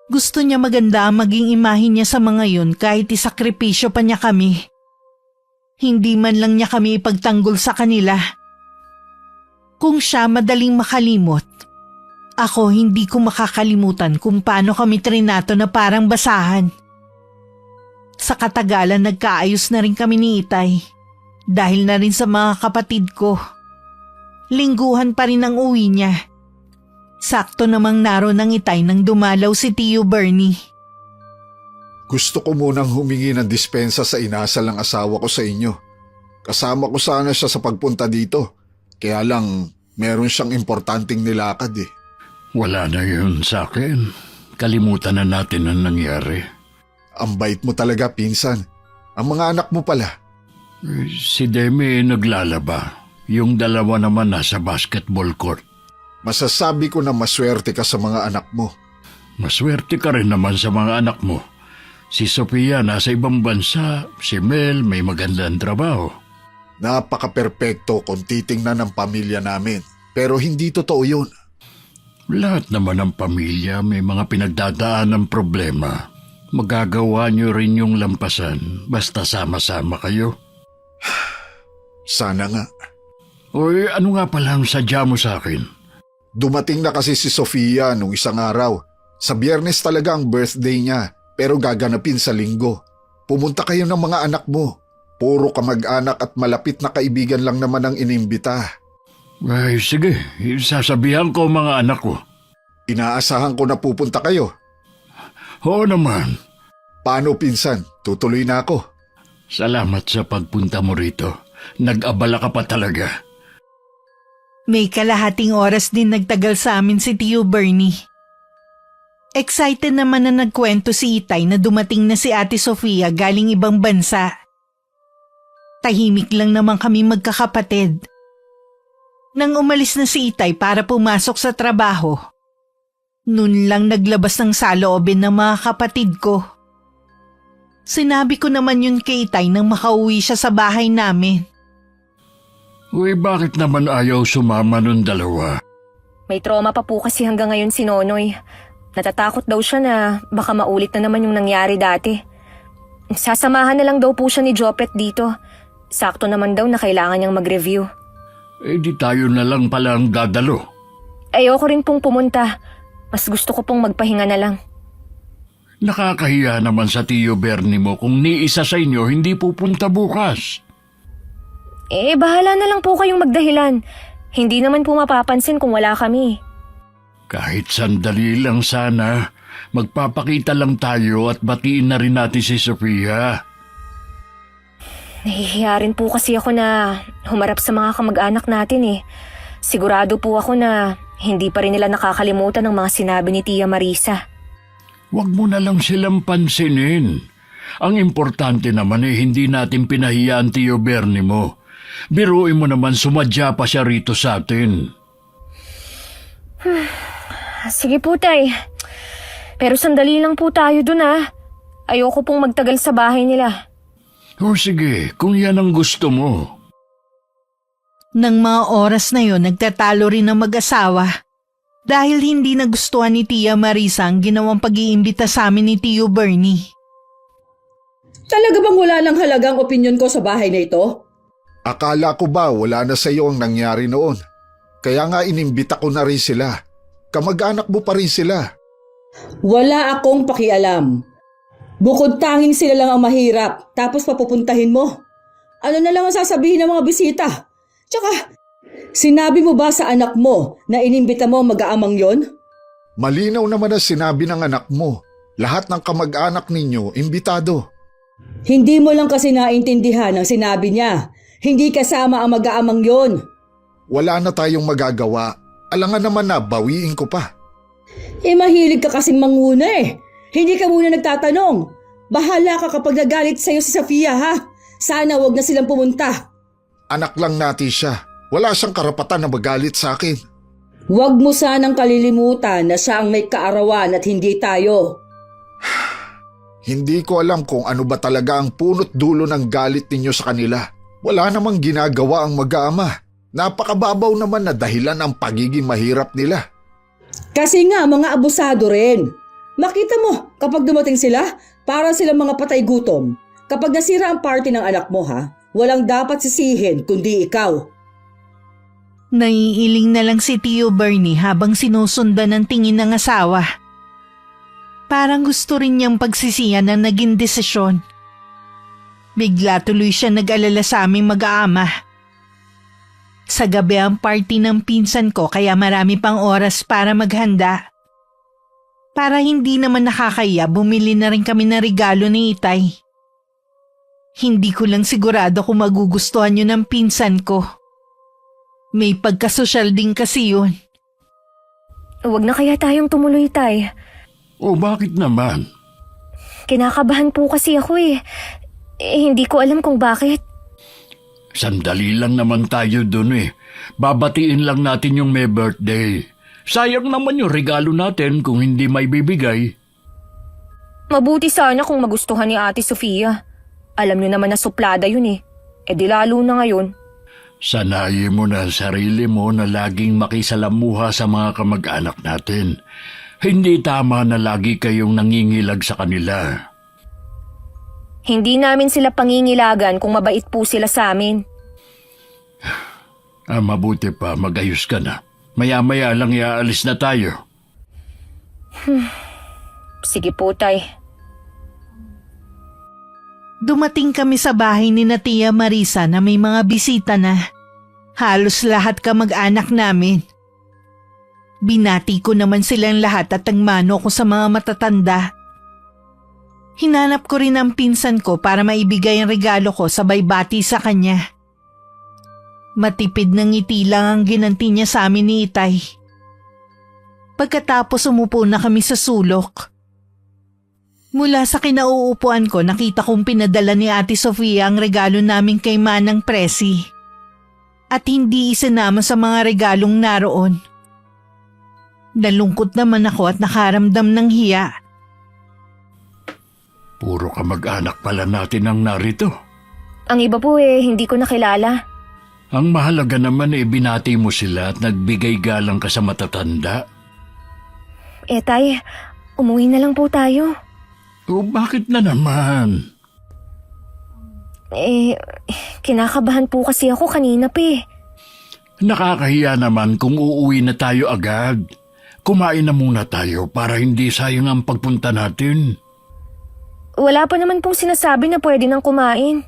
Gusto niya maganda ang maging imahe niya sa mga yun kahit isakripisyo pa niya kami. Hindi man lang niya kami ipagtanggol sa kanila. Kung siya madaling makalimot, ako hindi ko makakalimutan kung paano kami trinato na parang basahan. Sa katagalan nagkaayos na rin kami ni Itay dahil na rin sa mga kapatid ko. Lingguhan pa rin ang uwi niya. Sakto namang naroon ng Itay nang dumalaw si Tio Bernie. Gusto ko munang humingi ng dispensa sa inasal ng asawa ko sa inyo. Kasama ko sana siya sa pagpunta dito. Kaya lang, meron siyang importanteng nilakad eh. Wala na yun sa akin. Kalimutan na natin ang nangyari. Ang bait mo talaga, pinsan. Ang mga anak mo pala. Si Demi naglalaba. Yung dalawa naman nasa basketball court. Masasabi ko na maswerte ka sa mga anak mo. Maswerte ka rin naman sa mga anak mo. Si Sofia nasa ibang bansa, si Mel may magandang trabaho. Napaka-perpekto kung titingnan ng pamilya namin. Pero hindi totoo yun. Lahat naman ng pamilya may mga pinagdadaan ng problema. Magagawa niyo rin yung lampasan basta sama-sama kayo. Sana nga. Oy, ano nga pala ang sadya mo sa akin? Dumating na kasi si Sofia nung isang araw. Sa Biyernes talaga ang birthday niya, pero gaganapin sa Linggo. Pumunta kayo ng mga anak mo. Puro kamag-anak at malapit na kaibigan lang naman ang inimbita. Ay, sige. Sasabihan ko ang mga anak ko. Inaasahan ko na pupunta kayo. Oo naman. Paano pinsan? Tutuloy na ako. Salamat sa pagpunta mo rito. Nag-abala ka pa talaga. May kalahating oras din nagtagal sa amin si Tio Bernie. Excited naman na nagkwento si Itay na dumating na si Ate Sofia galing ibang bansa. Tahimik lang naman kami magkakapatid. Nang umalis na si Itay para pumasok sa trabaho, noon lang naglabas ng saloobin ng mga kapatid ko. Sinabi ko naman yun kay Itay nang makauwi siya sa bahay namin. Uy, bakit naman ayaw sumama nun dalawa? May trauma pa po kasi hanggang ngayon si Nonoy. Natatakot daw siya na baka maulit na naman yung nangyari dati. Sasamahan na lang daw po siya ni Jopet dito. Sakto naman daw na kailangan niyang mag-review. Di tayo na lang pala ang dadalo. Ayoko rin pong pumunta. Mas gusto ko pong magpahinga na lang. Nakakahiya naman sa Tiyo Bernie mo kung ni isa sa inyo hindi pupunta bukas. Bahala na lang po kayong magdahilan. Hindi naman po mapapansin kung wala kami. Kahit sandali lang sana, magpapakita lang tayo at batiin na rin natin si Sofia. Nahihiya rin po kasi ako na humarap sa mga kamag-anak natin. Sigurado po ako na hindi pa rin nila nakakalimutan ng mga sinabi ni Tia Marisa. Huwag mo na lang silang pansinin. Ang importante naman hindi natin pinahiya ang Tiyo Bernie mo. Biruin mo naman sumadya pa siya rito sa atin. Sige po, Tay. Pero sandali lang po tayo dun Ayoko pong magtagal sa bahay nila. O sige, kung yan ang gusto mo. Nang mga oras na yon, nagtatalo rin ang mag-asawa. Dahil hindi nagustuhan ni Tia Marisa ang ginawang pag-iimbita sa amin ni Tio Bernie. Talaga bang wala lang halagang opinyon ko sa bahay na ito? Akala ko ba wala na sa iyo ang nangyari noon? Kaya nga inimbita ko na rin sila. Kamag-anak mo pa rin sila. Wala akong pakialam. Bukod tanging sila lang ang mahirap, tapos papupuntahin mo. Ano na lang ang sasabihin ng mga bisita? Tsaka, sinabi mo ba sa anak mo na inimbita mo ang mag-aamang yon? Malinaw naman na sinabi ng anak mo. Lahat ng kamag-anak ninyo, imbitado. Hindi mo lang kasi naintindihan ang sinabi niya. Hindi kasama ang mag-aamang yon. Wala na tayong magagawa. Alangan naman na bawiin ko pa. Mahilig ka kasing manguna Hindi ka muna nagtatanong. Bahala ka kapag nagalit sa'yo si Sofia Sana wag na silang pumunta. Anak lang natin siya. Wala siyang karapatan na magalit sa akin. Huwag mo sanang kalilimutan na siya ang may kaarawan at hindi tayo. Hindi ko alam kung ano ba talaga ang punot dulo ng galit ninyo sa kanila. Wala namang ginagawa ang mag-aama. Napakababaw naman na dahilan ang pagiging mahirap nila. Kasi nga mga abusado rin. Makita mo kapag dumating sila, para silang mga patay gutom. Kapag nasira ang party ng anak mo walang dapat sisihin kundi ikaw. Naiiling na lang si Tio Bernie habang sinusundan ng tingin ng asawa. Parang gusto rin niyang pagsisiyan ang naging desisyon. Bigla tuloy siya nag-alala sa aming mag-aama. Sa gabi ang party ng pinsan ko kaya marami pang oras para maghanda. Para hindi naman nakakaya, bumili na rin kami ng regalo ni Itay. Hindi ko lang sigurado kung magugustuhan yun ng pinsan ko. May pagkasosyal din kasi yun. Huwag na kaya tayong tumuloy, Tay. O bakit naman? Kinakabahan po kasi ako hindi ko alam kung bakit. Sandali lang naman tayo dun Babatiin lang natin yung may birthday. Sayang naman yung regalo natin kung hindi may bibigay. Mabuti sana kung magustuhan ni Ate Sofia. Alam niyo naman na suplada yun di lalo na ngayon. Sanayin mo na ang sarili mo na laging makisalamuha sa mga kamag-anak natin. Hindi tama na lagi kayong nangingilag sa kanila. Hindi namin sila pangingilagan kung mabait po sila sa amin. Mabuti pa, magayos ka na. Maya-maya lang iaalis na tayo. Sige po, Tay. Dumating kami sa bahay ni na Tia Marisa na may mga bisita na. Halos lahat kamag-anak namin. Binati ko naman silang lahat at nagmano ko sa mga matatanda. Hinanap ko rin ang pinsan ko para maibigay ang regalo ko sabay bati sa kanya. Matipid ng ngiti lang ang ginanti niya sa amin ni Itay. Pagkatapos umupo na kami sa sulok. Mula sa kinauupuan ko nakita kong pinadala ni Ate Sofia ang regalo namin kay Manang Presi. At hindi isinama sa mga regalong naroon. Nalungkot naman ako at nakaramdam ng hiya. Puro kamag-anak pala natin ang narito. Ang iba po hindi ko nakilala. Ang mahalaga naman binati mo sila at nagbigay galang ka sa matatanda. Tay, umuwi na lang po tayo. O bakit na naman? Kinakabahan po kasi ako kanina pa Nakakahiya naman kung uuwi na tayo agad. kumain na muna tayo para hindi sayang ang pagpunta natin. Wala pa naman pong sinasabi na pwede nang kumain.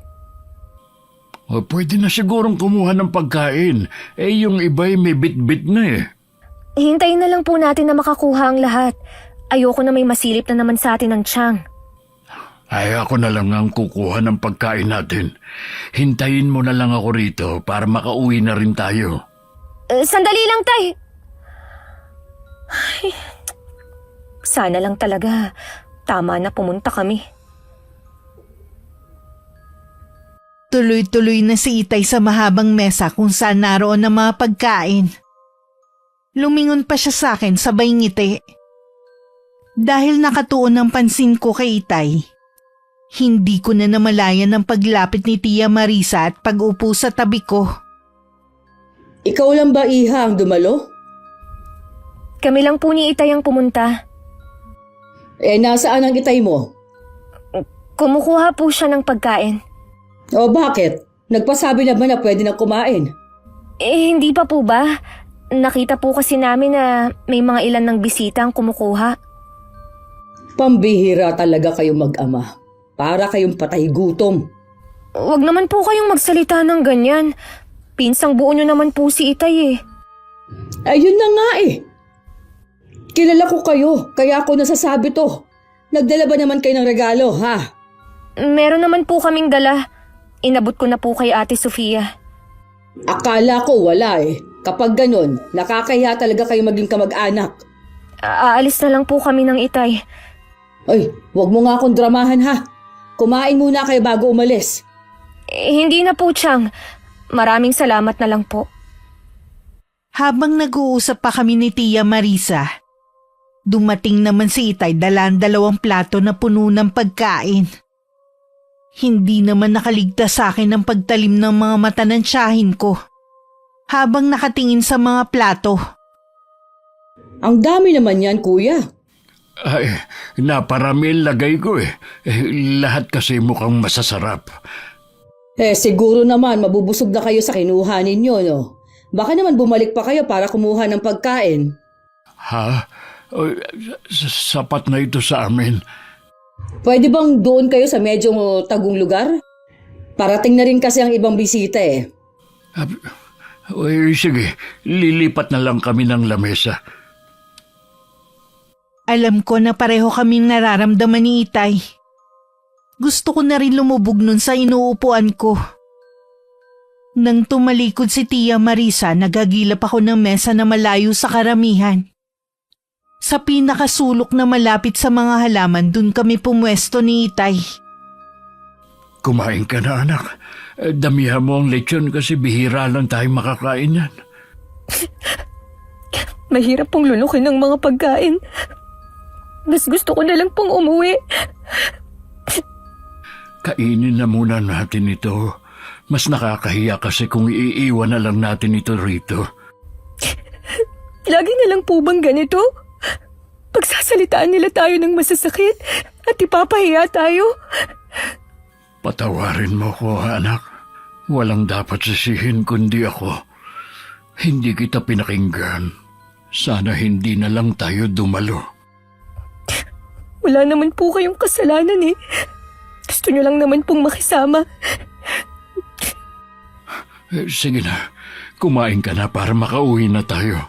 O, pwede na sigurong kumuha ng pagkain. Yung iba'y may bit-bit na eh. Hintayin na lang po natin na makakuha ang lahat. Ayoko na may masilip na naman sa atin ng tiyan. Ay, ako na lang ang kukuha ng pagkain natin. Hintayin mo na lang ako rito para makauwi na rin tayo. Sandali lang, Tay. Ay, sana lang talaga. Tama na pumunta kami. Tuloy-tuloy na si Itay sa mahabang mesa kung saan naroon ang mga pagkain. Lumingon pa siya sa akin sabay ngiti. Dahil nakatuon ang pansin ko kay Itay, hindi ko na namalayan ang paglapit ni Tia Marisa at pag-upo sa tabi ko. Ikaw lang ba, Iha, ang dumalo? Kami lang po ni Itay ang pumunta. Nasaan ang itay mo? Kumukuha po siya ng pagkain. O bakit? Nagpasabi na ba na pwede na kumain? Hindi pa po ba? Nakita po kasi namin na may mga ilan ng bisita ang kumukuha. Pambihira talaga kayong mag-ama. Para kayong patay gutom. Huwag naman po kayong magsalita ng ganyan. Pinsang buo nyo naman po si Itay eh. Ayun na nga eh. Kilala ko kayo, kaya ako nasasabi to. Nagdala ba naman kayo ng regalo, ha? Meron naman po kaming dala. Inabot ko na po kay Ate Sofia. Akala ko wala eh. Kapag ganun, nakakahiya talaga kayo maging kamag-anak. Aalis na lang po kami ng Itay. Ay, wag mo nga akong dramahan ha. Kumain muna kayo bago umalis. Hindi na po, Chang. Maraming salamat na lang po. Habang nag-uusap pa kami ni Tia Marisa, dumating naman si Itay dalang 2 plato na puno ng pagkain. Hindi naman nakaligtas sa akin ang pagtalim ng mga mata ng tiyahin ko habang nakatingin sa mga plato. Ang dami naman yan, kuya. Ay, naparami ang lagay ko eh. Lahat kasi mukhang masasarap. Siguro naman mabubusog na kayo sa kinuha ninyo, no? Baka naman bumalik pa kayo para kumuha ng pagkain. Ha? Sapat na ito sa amin. Pwede bang doon kayo sa medyo tagong lugar? Parating na rin kasi ang ibang bisita eh. Sige, lilipat na lang kami ng lamesa. Alam ko na pareho kaming nararamdaman ni Itay. Gusto ko na rin lumubog nun sa inuupuan ko. Nang tumalikod si Tia Marisa, nagagilap ako ng mesa na malayo sa karamihan. Sa pinakasulok na malapit sa mga halaman, dun kami pumwesto ni Itay. Kumain ka na, anak. Damihan mo ang lechon kasi bihira lang tayo makakain yan. Mahirap pong lulukin ng mga pagkain. Mas gusto ko na lang pong umuwi. Kainin na muna natin ito. Mas nakakahiya kasi kung iiwan na lang natin ito rito. Lagi na lang po bang ganito? Pagsasalitaan nila tayo ng masasakit at ipapahiya tayo. Patawarin mo ko, anak. Walang dapat sisihin kundi ako. Hindi kita pinakinggan. Sana hindi na lang tayo dumalo. Wala naman po kayong kasalanan eh. Gusto nyo lang naman pong makisama. Sige na, kumain ka na para makauwi na tayo.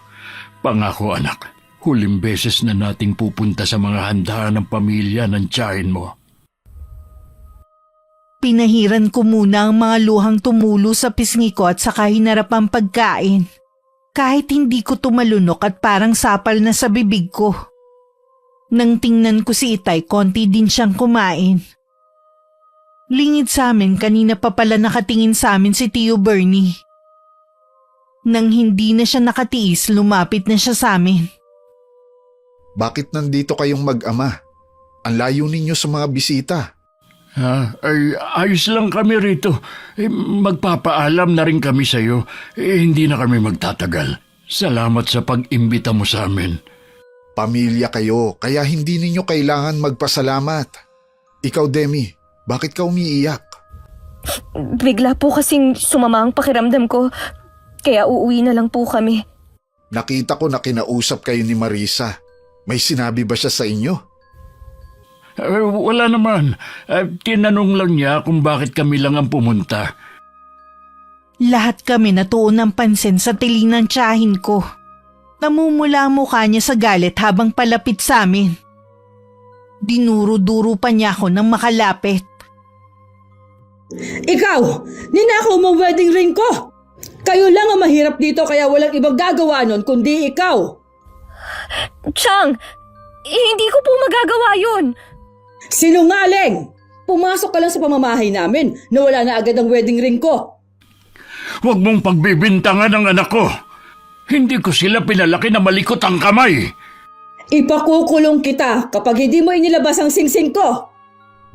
Pangako, anak, huling beses na nating pupunta sa mga handaan ng pamilya ng tiyahin mo. Pinahiran ko muna ang mga luhang tumulo sa pisngi ko at saka hinarap ang pagkain. Kahit hindi ko tumalunok at parang sapal na sa bibig ko. Nang tingnan ko si Itay, konti din siyang kumain. Lingid sa amin, kanina pa pala nakatingin sa amin si Tio Bernie. Nang hindi na siya nakatiis, lumapit na siya sa amin. Bakit nandito kayong mag-ama? Ang layo ninyo sa mga bisita. Ay, ayos lang kami rito. Magpapaalam na rin kami sa iyo. Hindi na kami magtatagal. Salamat sa pag-imbita mo sa amin. Pamilya kayo, kaya hindi ninyo kailangan magpasalamat. Ikaw, Demi, bakit ka umiiyak? Bigla po kasing sumama ang pakiramdam ko. Kaya uuwi na lang po kami. Nakita ko na kinausap kayo ni Marisa. May sinabi ba siya sa inyo? Wala naman. Tinanong lang niya kung bakit kami lang ang pumunta. Lahat kami natuon ng pansin sa tiling ng tiyahin ko. Namumula ang mukha niya sa galit habang palapit sa amin. Dinuro-duro pa niya ako nang makalapit. Ikaw, ninakaw mo ang wedding ring ko. Kayo lang ang mahirap dito kaya walang ibang gagawa nun kundi ikaw. Chang, hindi ko po magagawa yun. Sinungaling! Pumasok ka lang sa pamamahay namin na wala na agad ang wedding ring ko. Huwag mong pagbibintangan ang anak ko. Hindi ko sila pinalaki na malikot ang kamay. Ipakukulong kita kapag hindi mo inilabas ang singsing ko.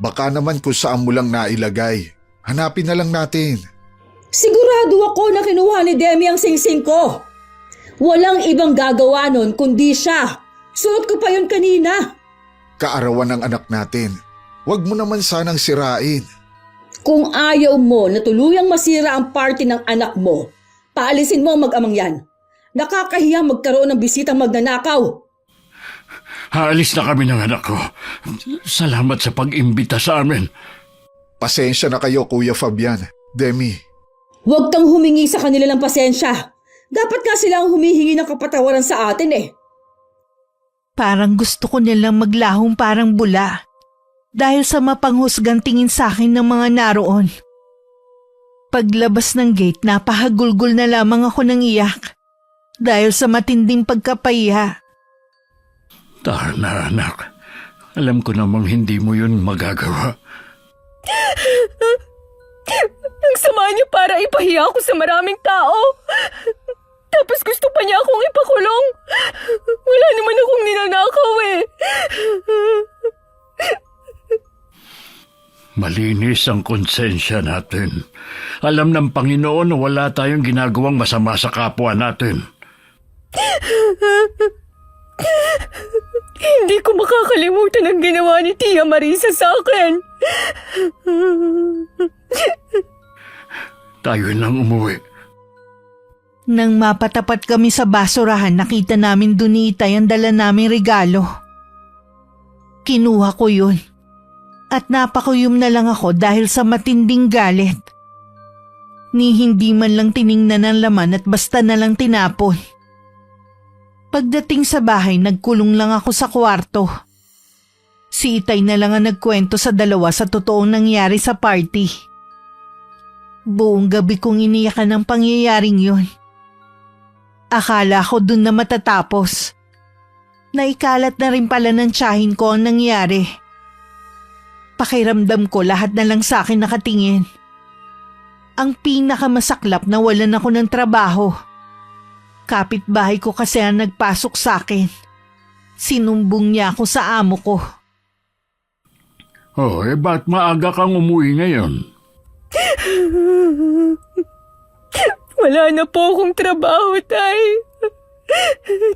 Baka naman kung saan mo lang nailagay. Hanapin na lang natin. Sigurado ako na kinuha ni Demi ang singsing ko. Walang ibang gagawa nun kundi siya. Suot ko pa yun kanina. Kaarawan ng anak natin. Huwag mo naman sanang sirain. Kung ayaw mo na tuluyang masira ang party ng anak mo, paalisin mo ang mag-amang yan. Nakakahiya magkaroon ng bisitang magnanakaw. Haalis na kami ng anak ko. Salamat sa pag-imbita sa amin. Pasensya na kayo, Kuya Fabian. Demi, Huwag kang humingi sa kanila ng pasensya. Dapat nga sila ang humihingi ng kapatawaran sa atin eh. Parang gusto ko nilang maglahong parang bula. Dahil sa mapanghusgang tingin sa akin ng mga naroon. Paglabas ng gate, napahagulgol na lamang ako ng iyak. Dahil sa matinding pagkapahiya. Tana, anak. Alam ko namang hindi mo yun magagawa. Ang sama niya para ipahiya ako sa maraming tao. Tapos gusto pa niya akong ipakulong. Wala naman akong ninanakaw eh. Malinis ang konsensya natin. Alam ng Panginoon na wala tayong ginagawang masama sa kapwa natin. Hindi ko makakalimutan ang ginawa ni Tia Marisa sa akin. Tayo nang umuwi. Nang mapatapat kami sa basurahan, nakita namin dun ni Itay ang dala naming regalo. Kinuha ko yun. At napakuyom na lang ako dahil sa matinding galit. Ni hindi man lang tiningnan ang laman at basta na lang tinapon. Pagdating sa bahay, nagkulong lang ako sa kwarto. Si Itay na lang ang nagkwento sa dalawa sa totoong nangyari sa party. Buong gabi kong iniyakan ang pangyayaring yun. Akala ko dun na matatapos. Naikalat na rin pala ng tiyahin ko ang nangyari. Pakiramdam ko lahat na lang sa akin nakatingin. Ang pinakamasaklap na walan ako ng trabaho. Kapitbahay ko kasi ang nagpasok sa akin. Sinumbong niya ako sa amo ko. Ba't maaga kang umuwi ngayon? Wala na po akong trabaho, Tay.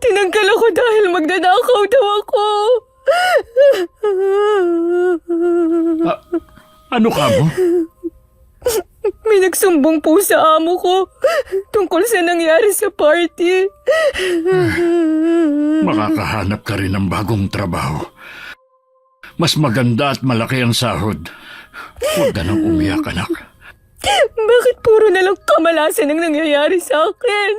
Tinanggal ako dahil magnanakaw daw ako. Ano ka mo? May nagsumbong po sa amo ko tungkol sa nangyari sa party. Makakahanap ka rin ng bagong trabaho. Mas maganda at malaki ang sahod. Huwag ka nang umiyak, anak. Bakit puro na lang kamalasan ang nangyayari sa akin?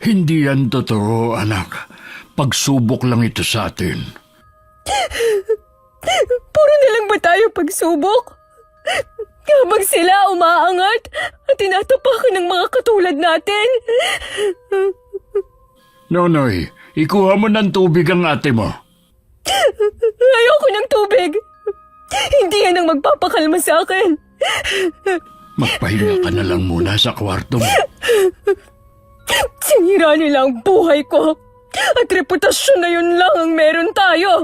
Hindi yan totoo, anak. Pagsubok lang ito sa atin. Puro na lang ba tayo pagsubok? Habang sila umaangat at tinatapakan ng mga katulad natin? Nonoy, ikuha mo ng tubig ang ate mo. Ayoko ng tubig. Hindi yan ang magpapakalma sa akin. Magpahinga ka na lang muna sa kwarto mo. Sinira nila ang buhay ko. At reputasyon na yun lang ang meron tayo.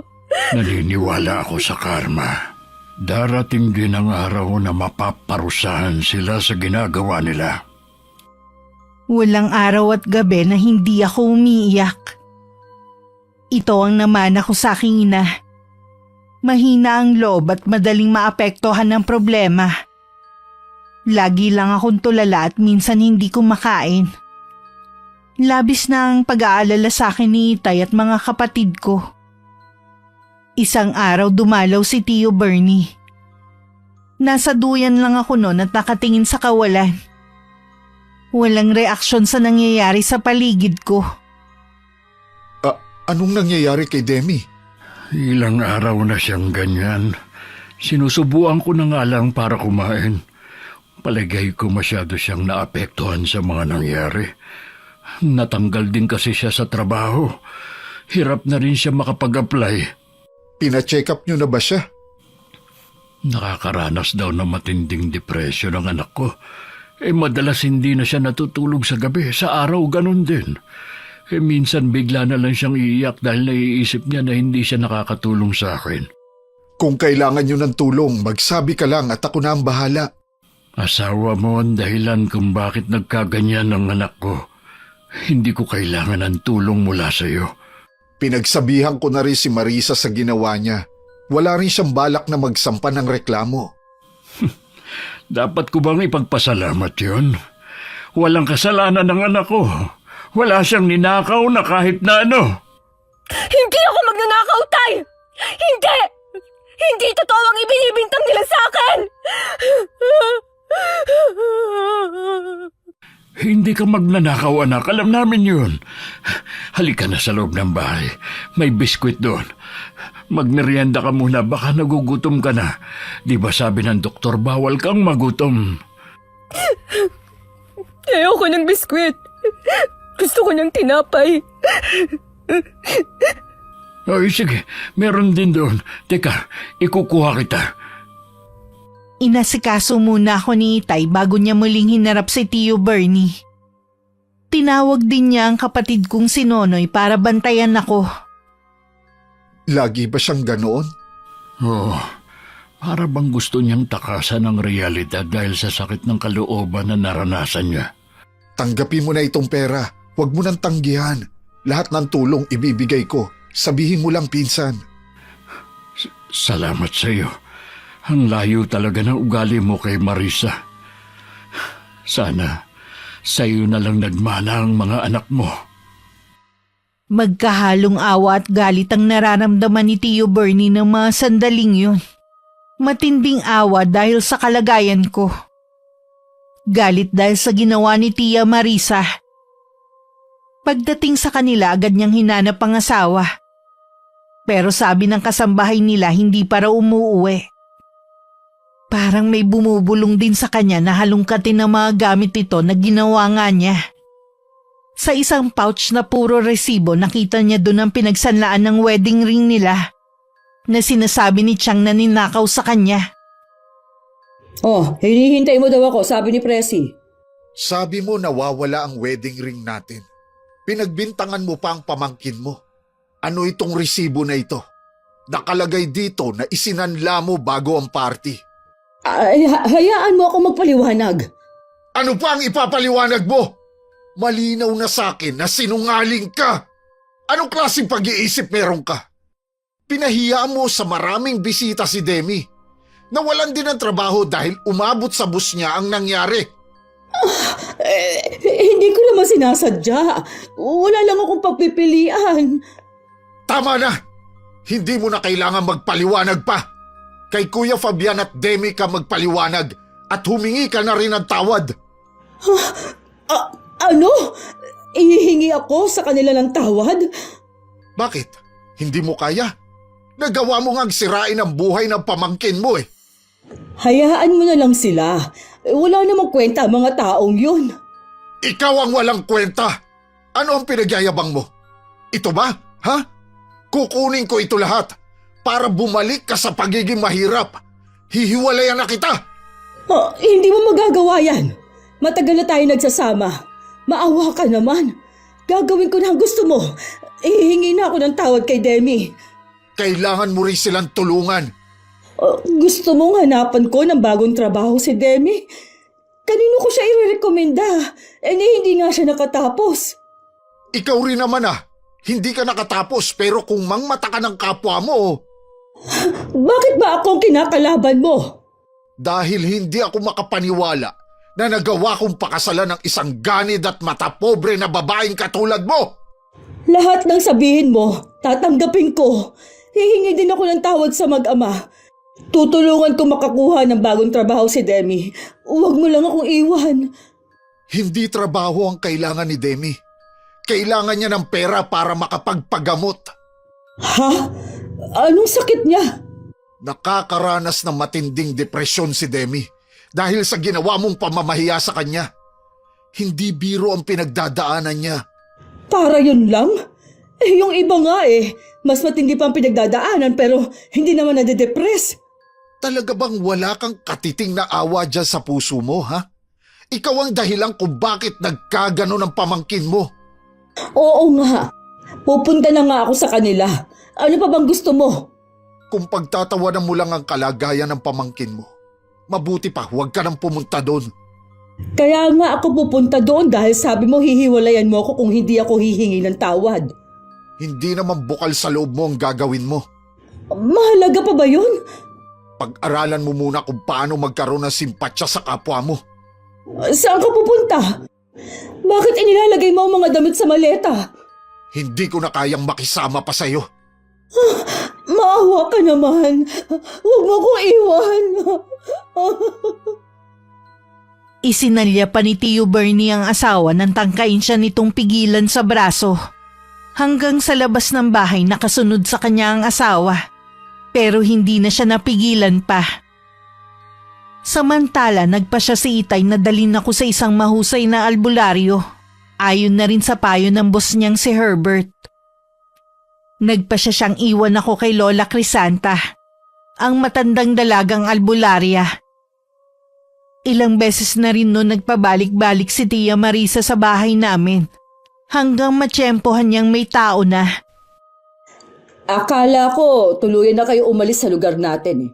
Naniniwala ako sa karma. Darating din ang araw na mapaparusahan sila sa ginagawa nila. Walang araw at gabi na hindi ako umiiyak. Ito ang namana ko sa aking ina. Mahina ang loob at madaling maapektuhan ng problema. Lagi lang akong tulala at minsan hindi ko makain. Labis na ang pag-aalala sa akin ni Itay at mga kapatid ko. Isang araw dumalaw si Tio Bernie. Nasa duyan lang ako noon at nakatingin sa kawalan. Walang reaksyon sa nangyayari sa paligid ko. Anong nangyayari kay Demi? Ilang araw na siyang ganyan. Sinusubuan ko na nga lang para kumain. Palagay ko masyado siyang naapektuhan sa mga nangyari. Natanggal din kasi siya sa trabaho. Hirap na rin siya makapag-apply. Pina-check up niyo na ba siya? Nakakaranas daw ng matinding depresyon ang anak ko. Madalas hindi na siya natutulog sa gabi. Sa araw ganun din. Minsan bigla na lang siyang iiyak dahil naiisip niya na hindi siya nakakatulong sa akin. Kung kailangan niyo ng tulong, magsabi ka lang at ako na ang bahala. Asawa mo ang dahilan kung bakit nagkaganyan ang anak ko. Hindi ko kailangan ng tulong mula sa iyo. Pinagsabihan ko na rin si Marisa sa ginawa niya. Wala rin siyang balak na magsampa ng reklamo. Dapat ko bang ipagpasalamat yun? Walang kasalanan ng anak ko. Wala siyang ninakaw na kahit na ano. Hindi ako magnanakaw, Tay! Hindi! Hindi totoo ang ibinibintang nila sa akin! Hindi ka magnanakaw, anak. Alam namin yun. Halika na sa loob ng bahay. May biskwit doon. Magmerienda ka muna, baka nagugutom ka na. Di ba sabi ng doktor, bawal kang magutom? Ayoko ng biskwit. Gusto ko ng tinapay. Ay, sige. Meron din doon. Teka, ikukuha kita. Inasikaso muna ako ni Itay bago niya muling hinarap si Tio Bernie. Tinawag din niya ang kapatid kong si Nonoy para bantayan ako. Lagi ba siyang ganoon? Oo. Para bang gusto niyang takasan ang realidad dahil sa sakit ng kalooban na naranasan niya. Tanggapin mo na itong pera. Huwag mo nang tanggihan. Lahat ng tulong ibibigay ko. Sabihin mo lang, pinsan. Salamat sa iyo. Ang layo talaga ng ugali mo kay Marisa. Sana sa iyo na lang nagmana ang mga anak mo. Magkahalong awa at galit ang nararamdaman ni Tio Bernie ng mga sandaling yun. Matinding awa dahil sa kalagayan ko. Galit dahil sa ginawa ni Tia Marisa. Pagdating sa kanila, agad niyang hinanap ang asawa. Pero sabi ng kasambahay nila hindi para umuuwi. Parang may bumubulong din sa kanya na halongkatin ng mga gamit ito na ginawa nga niya. Sa isang pouch na puro resibo, nakita niya doon ang pinagsanlaan ng wedding ring nila na sinasabi ni Chang na ninakaw sa kanya. Oh, hinihintay mo daw ako, sabi ni Presi. Sabi mo nawawala ang wedding ring natin. Pinagbintangan mo pa ang pamangkin mo. Ano itong resibo na ito? Nakalagay dito na isinanla mo bago ang party. Ay, hayaan mo ako magpaliwanag. Ano pa ang ipapaliwanag mo? Malinaw na sa akin na sinungaling ka. Anong klaseng pag-iisip meron ka? Pinahiyaan mo sa maraming bisita si Demi. Nawalan din ng trabaho dahil umabot sa bus niya ang nangyari. Hindi ko naman sinasadya. Wala lang akong pagpipilian. Tama na! Hindi mo na kailangan magpaliwanag pa. Kay Kuya Fabian at Demi ka magpaliwanag at humingi ka na rin ng tawad. Ano? Ihihingi ako sa kanila ng tawad? Bakit? Hindi mo kaya? Nagawa mo ngang sirain ang buhay ng pamangkin mo eh. Hayaan mo na lang sila. Wala namang kwenta ang mga taong yun. Ikaw ang walang kwenta. Ano ang pinagyayabang mo? Ito ba? Ha? Kukunin ko ito lahat para bumalik ka sa pagiging mahirap. Hihiwalayan na kita. Hindi mo magagawa yan. Matagal na tayo nagsasama. Maawa ka naman. Gagawin ko na ang gusto mo. Ihihingi na ako ng tawad kay Demi. Kailangan mo rin silang tulungan. Gusto mong hanapan ko ng bagong trabaho si Demi? Kanino ko siya irerekomenda? Hindi nga siya nakatapos. Ikaw rin naman Hindi ka nakatapos pero kung mangmata ka ng kapwa mo. Bakit ba akong kinakalaban mo? Dahil hindi ako makapaniwala na nagawa kong pakasalan ng isang ganid at matapobre na babaeng katulad mo. Lahat ng sabihin mo, tatanggapin ko. Hihingi din ako ng tawad sa mag-ama. Tutulungan ko makakuha ng bagong trabaho si Demi. Huwag mo lang akong iwan. Hindi trabaho ang kailangan ni Demi. Kailangan niya ng pera para makapagpagamot. Ha? Anong sakit niya? Nakakaranas ng matinding depresyon si Demi dahil sa ginawa mong pamamahiya sa kanya. Hindi biro ang pinagdadaanan niya. Para yun lang? Yung iba nga mas matindi pa ang pinagdadaanan pero hindi naman nade-depress. Talaga bang wala kang katiting na awa dyan sa puso mo, ha? Ikaw ang dahilan kung bakit nagkagano ng pamangkin mo. Oo nga. Pupunta na nga ako sa kanila. Ano pa bang gusto mo? Kung pagtatawanan mo lang ang kalagayan ng pamangkin mo, mabuti pa huwag ka nang pumunta doon. Kaya nga ako pupunta doon dahil sabi mo hihiwalayan mo ako kung hindi ako hihingi ng tawad. Hindi naman bukal sa loob mo ang gagawin mo. Mahalaga pa ba yun? Pag-aralan mo muna kung paano magkaroon ng simpatsya sa kapwa mo. Saan ka pupunta? Bakit inilalagay mo ang mga damit sa maleta? Hindi ko na kayang makisama pa sa'yo. Maawa ka naman. Huwag mo akong iwan. Isinalya pa ni Tio Bernie ang asawa nang tangkain siya nitong pigilan sa braso. Hanggang sa labas ng bahay nakasunod sa kanya ang asawa. Pero hindi na siya napigilan pa. Samantala nagpa siya si Itay na dalhin ako sa isang mahusay na albularyo. Ayon na rin sa payo ng boss niyang si Herbert. Nagpa siya siyang iwan ako kay Lola Crisanta, ang matandang dalagang albularya. Ilang beses na rin noon nagpabalik-balik si Tia Marisa sa bahay namin hanggang matsyempohan niyang may tao na. Akala ko tuluyan na kayo umalis sa lugar natin.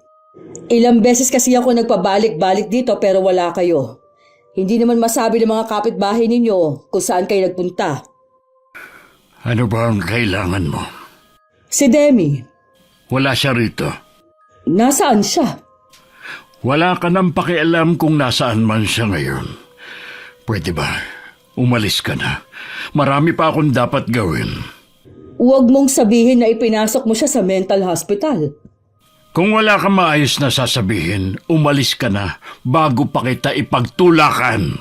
Ilang beses kasi ako nagpabalik-balik dito pero wala kayo. Hindi naman masabi ng mga kapitbahay ninyo kung saan kayo nagpunta. Ano ba ang kailangan mo? Si Demi, Wala siya rito. nasaan siya? Wala ka nang pakialam kung nasaan man siya ngayon. Pwede ba? Umalis ka na. Marami pa akong dapat gawin. Huwag mong sabihin na ipinasok mo siya sa mental hospital. Kung wala kang maayos na sasabihin, umalis ka na bago pa kita ipagtulakan.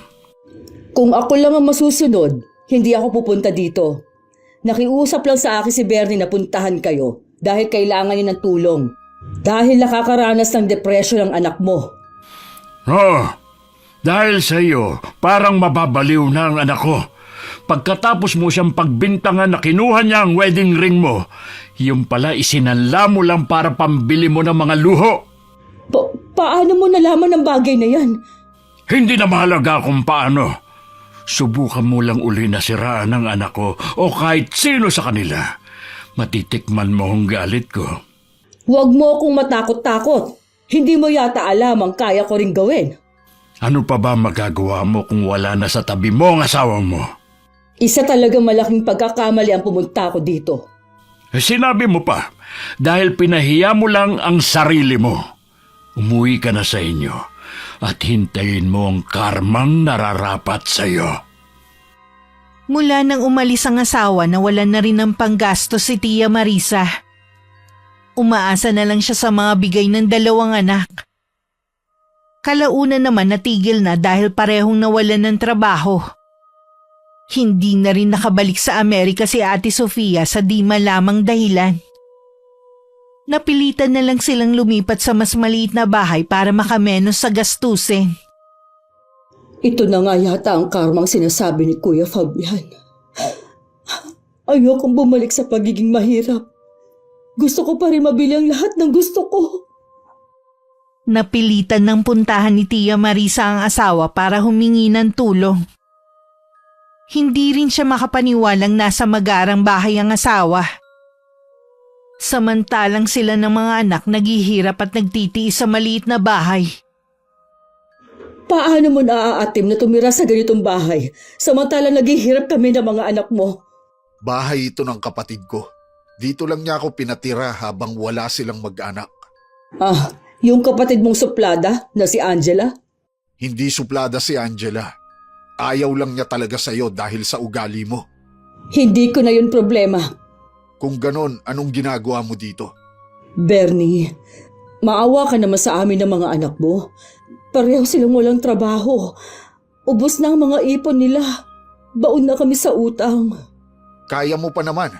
Kung ako lang ang masusunod, hindi ako pupunta dito. Nakiusap lang sa akin si Bernie na puntahan kayo dahil kailangan niya ng tulong. Dahil nakakaranas ng depression ang anak mo. Oh, dahil sa iyo, parang mababaliw na ang anak ko. Pagkatapos mo siyang pagbintangan na kinuha niya ang wedding ring mo, yung pala isinanla mo lang para pambili mo ng mga luho. Paano mo nalaman ang bagay na yan? Hindi na mahalaga kung paano. Subukan mo lang uli na siraan ng anak ko o kahit sino sa kanila. Matitikman mo ang galit ko. Huwag mo akong matakot-takot. Hindi mo yata alam ang kaya ko ring gawin. Ano pa ba magagawa mo kung wala na sa tabi mo ang asawa mo? Isa talagang malaking pagkakamali ang pumunta ako dito. Sinabi mo pa, dahil pinahiya mo lang ang sarili mo. Umuwi ka na sa inyo at hintayin mo ang karmang nararapat sa iyo. Mula nang umalis ang asawa nawalan na rin ng panggastos si Tia Marisa. Umaasa na lang siya sa mga bigay ng dalawang anak. Kalaunan naman natigil na dahil parehong nawalan ng trabaho. Hindi na rin nakabalik sa Amerika si Ate Sofia sa di malamang dahilan. Napilitan na lang silang lumipat sa mas maliit na bahay para makamenos sa gastusin. Ito na nga yata ang karmang sinasabi ni Kuya Fabian. Ayokong bumalik sa pagiging mahirap. Gusto ko pa rin mabili ang lahat ng gusto ko. Napilitan ng puntahan ni Tia Marisa ang asawa para humingi ng tulong. Hindi rin siya makapaniwalang nasa magarang bahay ang asawa. Samantalang sila ng mga anak naghihirap at nagtitiis sa maliit na bahay. Paano mo naaatim na tumira sa ganitong bahay samantalang naghihirap kami ng mga anak mo? Bahay ito ng kapatid ko. Dito lang niya ako pinatira habang wala silang mag-anak. Yung kapatid mong suplada na si Angela? Hindi suplada si Angela. Ayaw lang niya talaga sa'yo dahil sa ugali mo. Hindi ko na yun problema. Kung ganon, anong ginagawa mo dito? Bernie, maawa ka naman sa amin ng mga anak mo. Pareho silang walang trabaho. Ubos na ang mga ipon nila. Baon na kami sa utang. Kaya mo pa naman.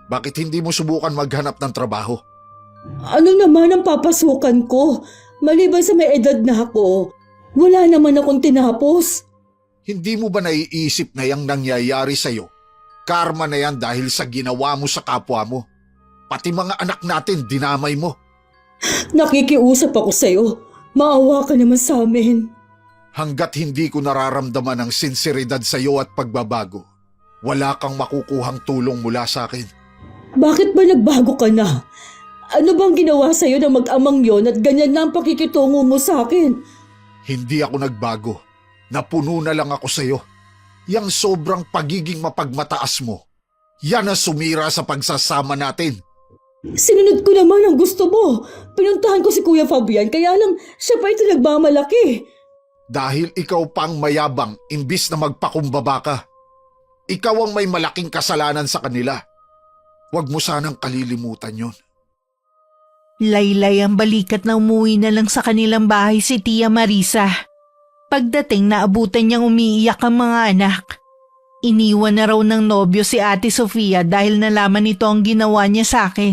Bakit hindi mo subukan maghanap ng trabaho? Ano naman ang papasukan ko? Maliban sa may edad na ako, wala naman akong tinapos. Hindi mo ba naiisip na yung nangyayari sa'yo? Karma na yan dahil sa ginawa mo sa kapwa mo. Pati mga anak natin, dinamay mo. Nakikiusap ako sa'yo. Maawa ka naman sa amin. Hanggat hindi ko nararamdaman ang sinseridad sa'yo at pagbabago, wala kang makukuhang tulong mula sa akin. Bakit ba nagbago ka na? Ano bang ginawa sa'yo ng mag-amang yon at ganyan na ang pakikitungo mo sa akin? Hindi ako nagbago. Napuno na lang ako sa'yo. Yang sobrang pagiging mapagmataas mo, yan ang sumira sa pagsasama natin. Sinunod ko naman ang gusto mo. Pinuntahan ko si Kuya Fabian kaya lang siya pa ito nagmamalaki. Dahil ikaw pang mayabang imbis na magpakumbaba ka. Ikaw ang may malaking kasalanan sa kanila. Huwag mo sanang kalilimutan yon. Laylay ang balikat na umuwi na lang sa kanilang bahay si Tia Marisa. Pagdating naabutan niyang umiiyak ang mga anak. Iniwan na raw ng nobyo si Ate Sofia dahil nalaman nito ang ginawa niya sa akin.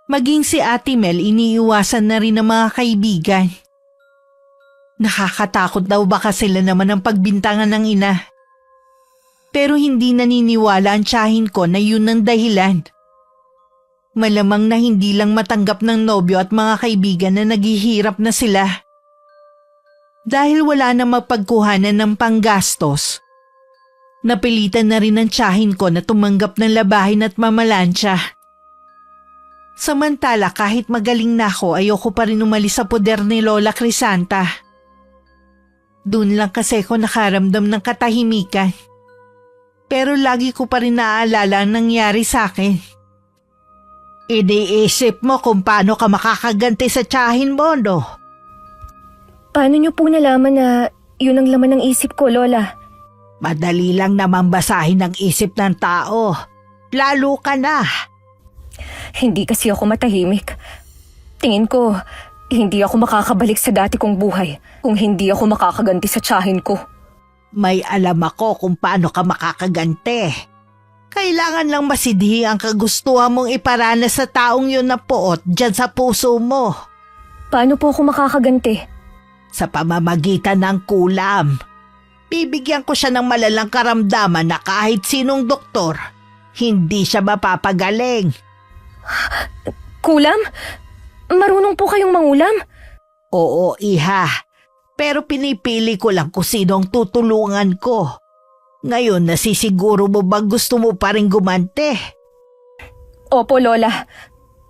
Maging si Ate Mel iniiwasan na rin ng mga kaibigan. Nakakatakot daw baka sila naman ang pagbintangan ng ina. Pero hindi naniniwala ang tiyahin ko na yun ang dahilan. Malamang na hindi lang matanggap ng nobyo at mga kaibigan na naghihirap na sila. Dahil wala na mapagkuhanan ng panggastos, napilitan na rin ang tiyahin ko na tumanggap ng labahin at mamalansya. Samantala kahit magaling na ako, ayoko pa rin umalis sa poder ni Lola Crisanta. Doon lang kasi ako nakaramdam ng katahimikan. Pero lagi ko pa rin naaalala ang nangyari sa akin. Iniisip mo kung paano ka makakaganti sa tiyahin mo, no? Paano niyo po nalaman na yun ang laman ng isip ko, Lola? Madali lang naman basahin ang isip ng tao. Lalo ka na. Hindi kasi ako matahimik. Tingin ko, hindi ako makakabalik sa dati kong buhay kung hindi ako makakaganti sa tiyahin ko. May alam ako kung paano ka makakaganti. Kailangan lang masidhi ang kagustuhan mong iparanas sa taong yun na poot dyan sa puso mo. Paano po ako makakaganti? Sa pamamagitan ng kulam. Bibigyan ko siya ng malalang karamdaman na kahit sinong doktor, hindi siya mapapagaling. Kulam? Marunong po kayong mangulam? Oo, iha. Pero pinipili ko lang kung sinong tutulungan ko. Ngayon, nasisiguro mo bang gusto mo pa rin gumante? Opo, Lola.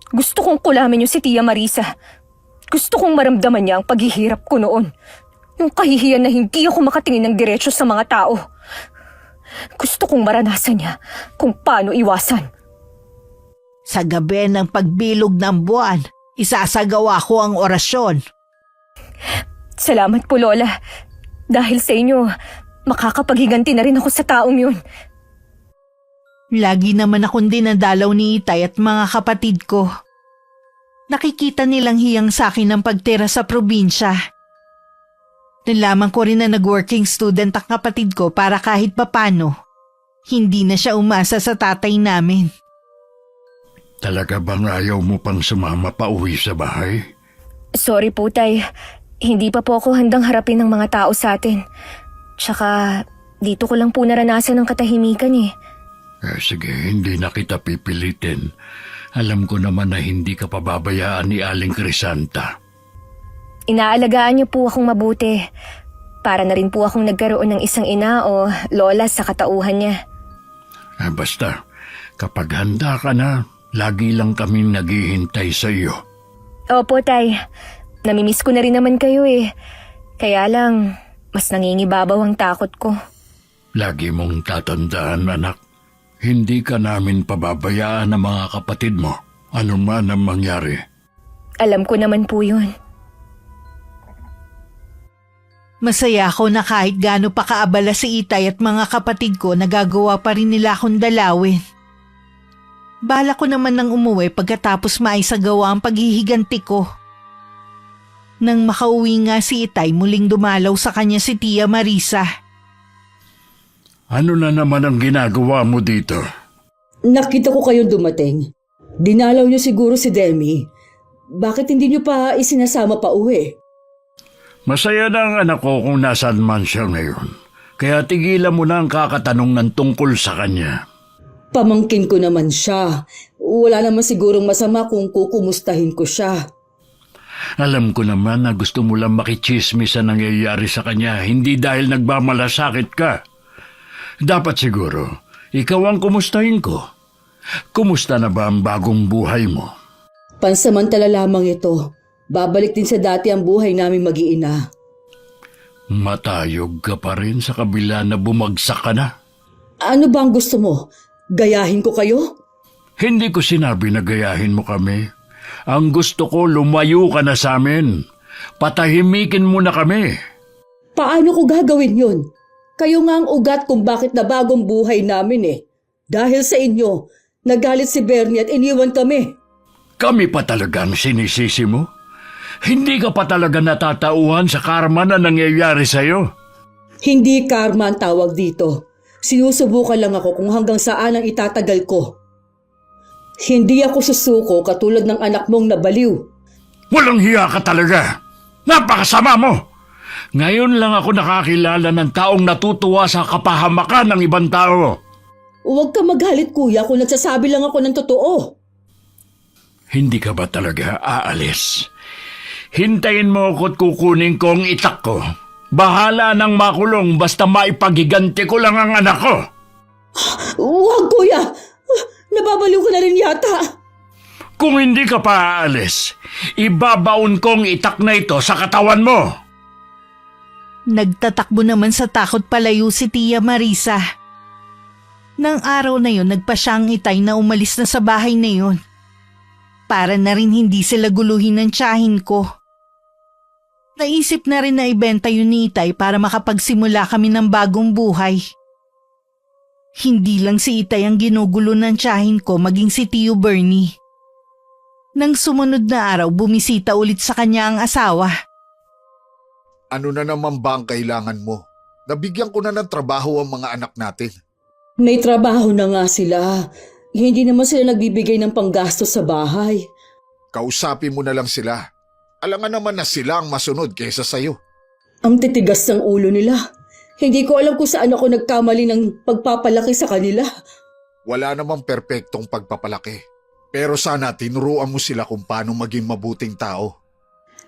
Gusto kong kulamin niyo si Tia Marisa. Gusto kong maramdaman niya ang paghihirap ko noon. Yung kahihiyan na hindi ako makatingin ng diretso sa mga tao. Gusto kong maranasan niya kung paano iwasan. Sa gabi ng pagbilog ng buwan, isasagawa ko ang orasyon. Salamat po, Lola. Dahil sa inyo, makakapaghiganti na rin ako sa taong yun. Lagi naman akong dinadalaw ni Itay at mga kapatid ko. Nakikita nilang hiyang sa akin ang pagtira sa probinsya. Nalaman ko rin na nag-working student ang kapatid ko para kahit papano, hindi na siya umasa sa tatay namin. Talaga bang ayaw mo pang sumama pa uwi sa bahay? Sorry po, Tay. Hindi pa po ako handang harapin ng mga tao sa atin. Tsaka, dito ko lang po naranasan ng katahimikan eh. Sige, hindi na kita pipilitin. Alam ko naman na hindi ka pababayaan ni Aling Crisanta. Inaalagaan niyo po akong mabuti. Para na rin po akong nagkaroon ng isang ina o lola sa katauhan niya. Basta, kapag handa ka na, lagi lang kaming naghihintay sa iyo. Opo, Tay. Namimiss ko na rin naman kayo eh. Kaya lang, mas nangingibabaw ang takot ko. Lagi mong tatandaan, anak. Hindi ka namin pababayaan ng mga kapatid mo, ano man ang mangyari. Alam ko naman po yun. Masaya ako na kahit gaano pa kaabala si Itay at mga kapatid ko, nagagawa pa rin nila akong dalawin. Bala ko naman nang umuwi pagkatapos maisagawa ang paghihiganti ko. Nang makauwi nga si Itay, muling dumalaw sa kanya si Tia Marisa. Ano na naman ang ginagawa mo dito? Nakita ko kayong dumating. Dinalaw niyo siguro si Demi. Bakit hindi niyo pa isinasama pa uwi? Masaya na ang anak ko kung nasaan man siya ngayon. Kaya tigilan mo na ang kakatanong ng tungkol sa kanya. Pamangkin ko naman siya. Wala naman sigurong masama kung kukumustahin ko siya. Alam ko naman na gusto mo lang makichismis sa nangyayari sa kanya, hindi dahil nagmamalasakit ka. Dapat siguro, ikaw ang kumustahin ko. Kumusta na ba ang bagong buhay mo? Pansamantala lamang ito. Babalik din sa dati ang buhay namin mag-iina. Matayog ka pa rin sa kabila na bumagsak ka na. Ano ba ang gusto mo? Gayahin ko kayo? Hindi ko sinabi na gayahin mo kami. Ang gusto ko, lumayo ka na sa amin. Patahimikin mo na kami. Paano ko gagawin yun? Kayo nga ang ugat kung bakit na bagong buhay namin eh. Dahil sa inyo, nagalit si Bernie at iniwan kami. Kami pa talaga ang sinisisi mo? Hindi ka pa talaga natatauhan sa karma na nangyayari sa'yo? Hindi karma ang tawag dito. Sinusubukan lang ako kung hanggang saan ang itatagal ko. Hindi ako susuko katulad ng anak mong nabaliw. Walang hiya ka talaga. Napakasama mo. Ngayon lang ako nakakilala ng taong natutuwa sa kapahamakan ng ibang tao. Huwag ka magalit kuya kung nagsasabi lang ako ng totoo. Hindi ka ba talaga aalis? Hintayin mo ako't kukunin ko ang itak ko. Bahala nang makulong basta maipaghiganti ko lang ang anak ko. Huwag kuya! Nababaliw ko na rin yata. Kung hindi ka pa aalis, ibabaon kong itak na ito sa katawan mo. Nagtatakbo naman sa takot palayo si Tia Marisa. Nang araw na yon, nagpa siya ang Itay na umalis na sa bahay na yon. Para na rin hindi sila guluhin ng tiyahin ko. Naisip na rin na ibenta yun ni Itay para makapagsimula kami ng bagong buhay. Hindi lang si Itay ang ginugulo ng tiyahin ko, maging si Tio Bernie. Nang sumunod na araw, bumisita ulit sa kanya ang asawa. Ano na naman ba ang kailangan mo? Nabigyan ko na ng trabaho ang mga anak natin. May trabaho na nga sila. Hindi naman sila nagbibigay ng panggastos sa bahay. Kausapin mo na lang sila. Alangan naman na sila ang masunod kaysa sayo. Ang titigas ng ulo nila. Hindi ko alam kung saan ako nagkamali ng pagpapalaki sa kanila. Wala namang perpektong pagpapalaki. Pero sana tinuruan mo sila kung paano maging mabuting tao.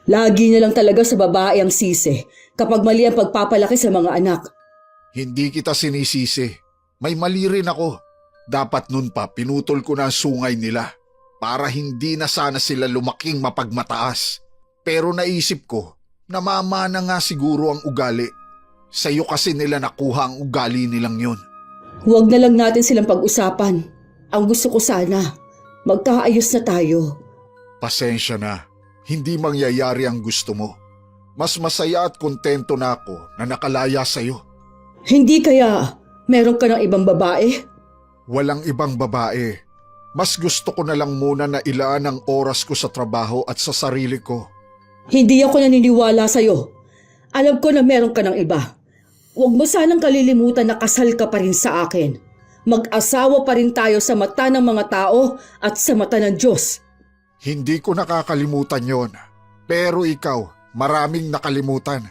Lagi na lang talaga sa babae ang sisi kapag mali ang pagpapalaki sa mga anak. Hindi kita sinisisi. May mali rin ako. Dapat nun pa pinutol ko na ang sungay nila para hindi na sana sila lumaking mapagmataas. Pero naisip ko, namamana nga siguro ang ugali. Sa'yo kasi nila nakuha ang ugali nilang yun. Huwag na lang natin silang pag-usapan. Ang gusto ko sana, magkaayos na tayo. Pasensya na, hindi mangyayari ang gusto mo. Mas masaya at kontento na ako na nakalaya sa'yo. Hindi kaya meron ka ng ibang babae? Walang ibang babae. Mas gusto ko na lang muna na ilaan ang oras ko sa trabaho at sa sarili ko. Hindi ako naniniwala sa'yo. Alam ko na meron ka ng iba. Huwag mo sanang kalilimutan na kasal ka pa rin sa akin. Mag-asawa pa rin tayo sa mata ng mga tao at sa mata ng Diyos. Hindi ko nakakalimutan yon. Pero ikaw, maraming nakalimutan.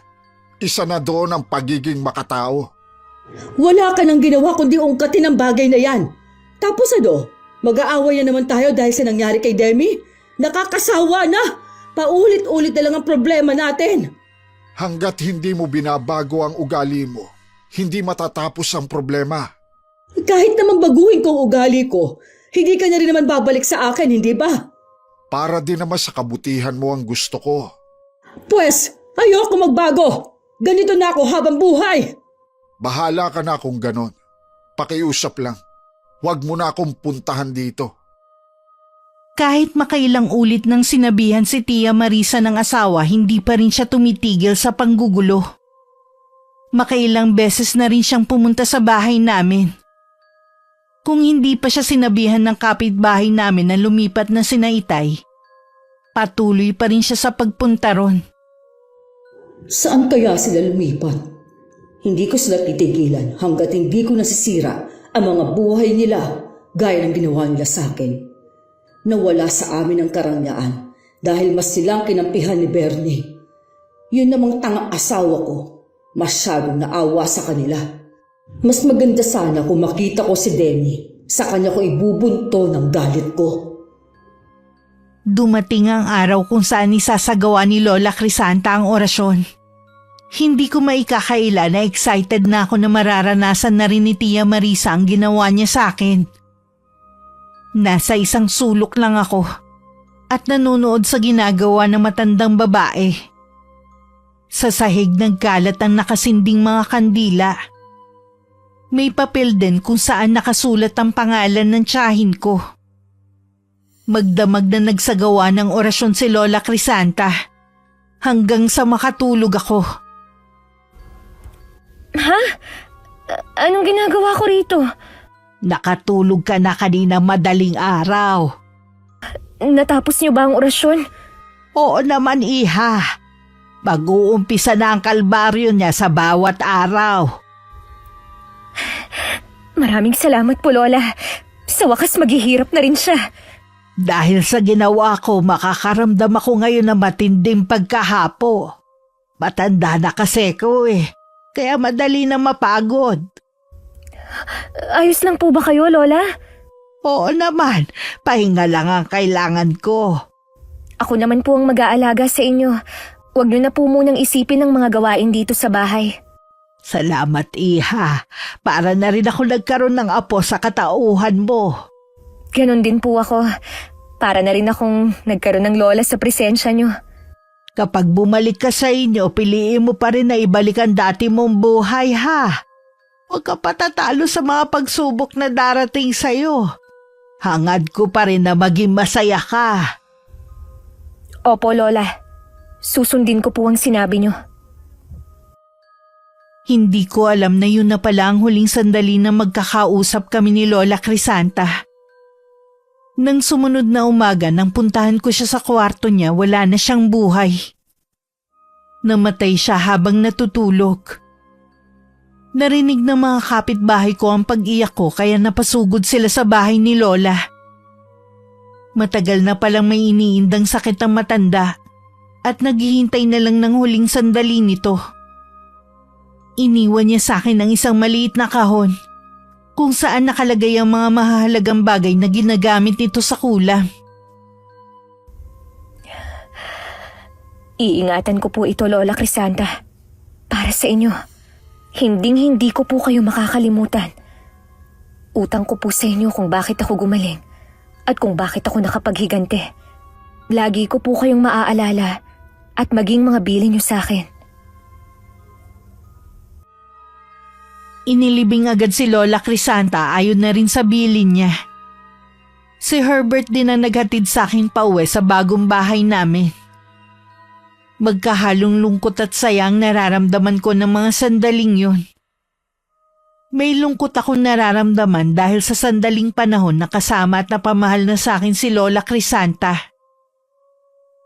Isa na doon ang pagiging makatao. Wala ka nang ginawa kundi ungkatin ang bagay na yan. Tapos ano, mag-aaway na naman tayo dahil sa nangyari kay Demi? Nakakasawa na! Paulit-ulit na lang ang problema natin. Hanggat hindi mo binabago ang ugali mo, hindi matatapos ang problema. Kahit naman baguhin ko ang ugali ko, hindi ka na rin naman babalik sa akin, hindi ba? Para din naman sa kabutihan mo ang gusto ko. Pwes, ayoko magbago. Ganito na ako habang buhay. Bahala ka na kung ganon. Pakiusap lang. Huwag mo na akong puntahan dito. Kahit makailang ulit nang sinabihan si Tia Marisa ng asawa, hindi pa rin siya tumitigil sa panggugulo. Makailang beses na rin siyang pumunta sa bahay namin. Kung hindi pa siya sinabihan ng kapitbahay namin na lumipat na sina Itay, patuloy pa rin siya sa pagpunta ron. Saan kaya sila lumipat? Hindi ko sila titigilan hanggat hindi ko nasisira ang mga buhay nila gaya ng ginawa nila sa akin. Nawala sa amin ang karangyaan dahil mas silang kinampihan ni Bernie. Yun namang tangang asawa ko, masyadong naawa sa kanila. Mas maganda sana kung makita ko si Denny, sa kanya ko ibubunto ng galit ko. Dumating ang araw kung saan isasagawa ni Lola Crisanta ang orasyon. Hindi ko maikakaila na excited na ako na mararanasan na rin ni Tia Marisa ang ginawa niya sa akin. Nasa isang sulok lang ako at nanonood sa ginagawa ng matandang babae. Sa sahig nagkalat ang nakasinding mga kandila. May papel din kung saan nakasulat ang pangalan ng tiyahin ko. Magdamag na nagsagawa ng orasyon si Lola Crisanta hanggang sa makatulog ako. Ha? Anong ginagawa ko rito? Nakatulog ka na kanina madaling araw. Natapos niyo ba ang orasyon? Oo naman, iha. Mag-uumpisa na ang kalbaryo niya sa bawat araw. Maraming salamat po, Lola. Sa wakas maghihirap na rin siya. Dahil sa ginawa ko, makakaramdam ako ngayon ng matinding pagkahapo. Matanda na kasi ko kaya madali na mapagod. Ayos lang po ba kayo, Lola? Oo naman, pahinga lang ang kailangan ko. Ako naman po ang mag-aalaga sa inyo. Huwag niyo na po munang isipin ang mga gawain dito sa bahay. Salamat, iha. Para na rin ako nagkaroon ng apo sa katauhan mo. Ganon din po ako. Para na rin akong nagkaroon ng lola sa presensya niyo. Kapag bumalik ka sa inyo, piliin mo pa rin na ibalik ang dati mong buhay, ha? Huwag ka patatalo sa mga pagsubok na darating sa'yo. Hangad ko pa rin na maging masaya ka. Opo, Lola. Susundin ko po ang sinabi niyo. Hindi ko alam na yun na pala ang huling sandali na magkakausap kami ni Lola Crisanta. Nang sumunod na umaga nang puntahan ko siya sa kwarto niya, wala na siyang buhay. Namatay siya habang natutulog. Narinig ng mga kapitbahay ko ang pag-iyak ko kaya napasugod sila sa bahay ni Lola. Matagal na palang may iniindang sakit ang matanda at naghihintay na lang ng huling sandali nito. Iniwan niya sa akin ang isang maliit na kahon kung saan nakalagay ang mga mahalagang bagay na ginagamit nito sa kulam. Iingatan ko po ito, Lola Crisanta. Para sa inyo. Hinding-hindi ko po kayo makakalimutan. Utang ko po sa inyo kung bakit ako gumaling at kung bakit ako nakapaghigante. Lagi ko po kayong maaalala at maging mga bilin niyo sa akin. Inilibing agad si Lola Crisanta ayon na rin sa bilin niya. Si Herbert din ang naghatid sa akin pauwi sa bagong bahay namin. Magkahalong lungkot at sayang nararamdaman ko ng mga sandaling yun. May lungkot akong nararamdaman dahil sa sandaling panahon na kasama at napamahal na sa akin si Lola Crisanta.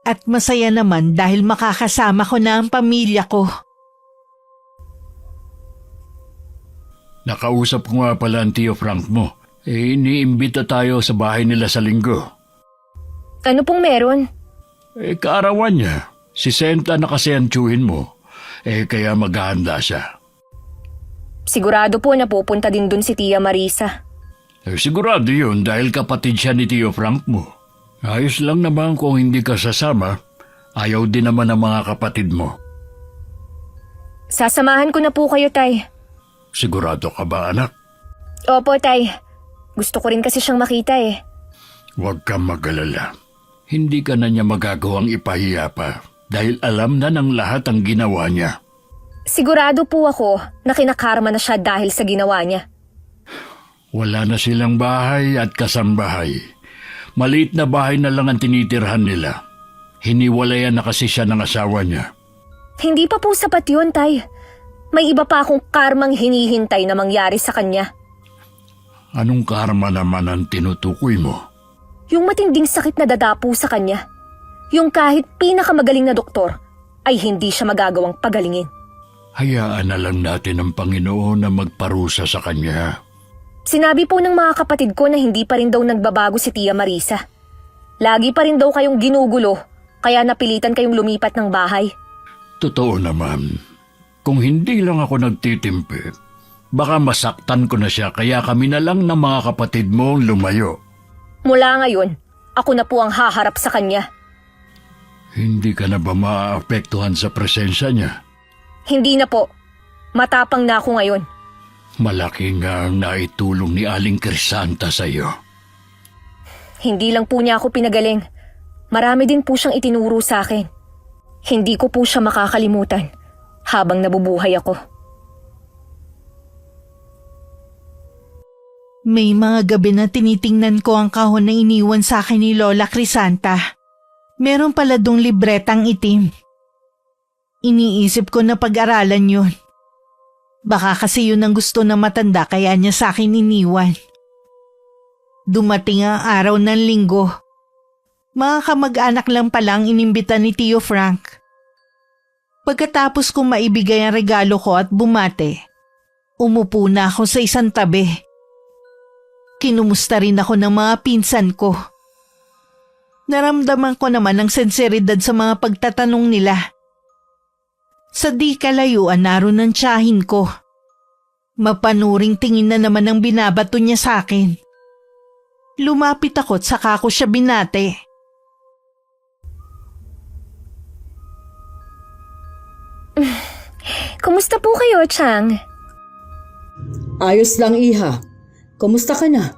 At masaya naman dahil makakasama ko na ang pamilya ko. Nakausap ko nga pala ang Tio Frank mo. Iniimbita tayo sa bahay nila sa linggo. Ano pong meron? Kaarawan niya. Si Senta na kasi ang tiyuhin mo. Kaya maghahanda siya. Sigurado po na pupunta din dun si Tia Marisa. Sigurado yun dahil kapatid siya ni Tio Frank mo. Ayos lang naman kung hindi ka sasama. Ayaw din naman ng mga kapatid mo. Sasamahan ko na po kayo, Tay. Sigurado ka ba, anak? Opo, Tay. Gusto ko rin kasi siyang makita . Huwag kang mag-alala. Hindi ka na niya magagawang ipahiya pa dahil alam na ng lahat ang ginawa niya. Sigurado po ako na kinakarma na siya dahil sa ginawa niya. Wala na silang bahay at kasambahay. Maliit na bahay na lang ang tinitirhan nila. Hiniwalayan na kasi siya ng asawa niya. Hindi pa po sapat yun, Tay. May iba pa akong karmang hinihintay na mangyari sa kanya. Anong karma naman ang tinutukoy mo? Yung matinding sakit na dadapo sa kanya. Yung kahit pinakamagaling na doktor ay hindi siya magagawang pagalingin. Hayaan na lang natin ang Panginoon na magparusa sa kanya. Sinabi po ng mga kapatid ko na hindi pa rin daw nagbabago si Tia Marisa. Lagi pa rin daw kayong ginugulo, kaya napilitan kayong lumipat ng bahay. Totoo naman. Kung hindi lang ako nagtitimpi, baka masaktan ko na siya kaya kami na lang ng mga kapatid mo lumayo. Mula ngayon, ako na po ang haharap sa kanya. Hindi ka na ba maaapektuhan sa presensya niya? Hindi na po. Matapang na ako ngayon. Malaki nga ang naitulong ni Aling Crisanta sa iyo. Hindi lang po niya ako pinagaling. Marami din po siyang itinuro sa akin. Hindi ko po siya makakalimutan habang nabubuhay ako. May mga gabi na tinitingnan ko ang kahon na iniwan sa akin ni Lola Crisanta. Meron pala dong libretang itim. Iniisip ko na pag-aralan yun. Baka kasi yun ang gusto na matanda kaya niya sa akin iniwan. Dumating ang araw ng linggo. Mga kamag-anak lang palang inimbita ni Tio Frank. Pagkatapos kong maibigay ang regalo ko at bumate, umupo na ako sa isang tabi. Kinumusta rin ako ng mga pinsan ko. Naramdaman ko naman ang senseridad sa mga pagtatanong nila. Sa di kalayuan naroon ang tiyahin ko. Mapanuring tingin na naman ang binabato niya sa akin. Lumapit ako at saka ko siya binate. Kumusta po kayo, Chang? Ayos lang, Iha. Kumusta ka na?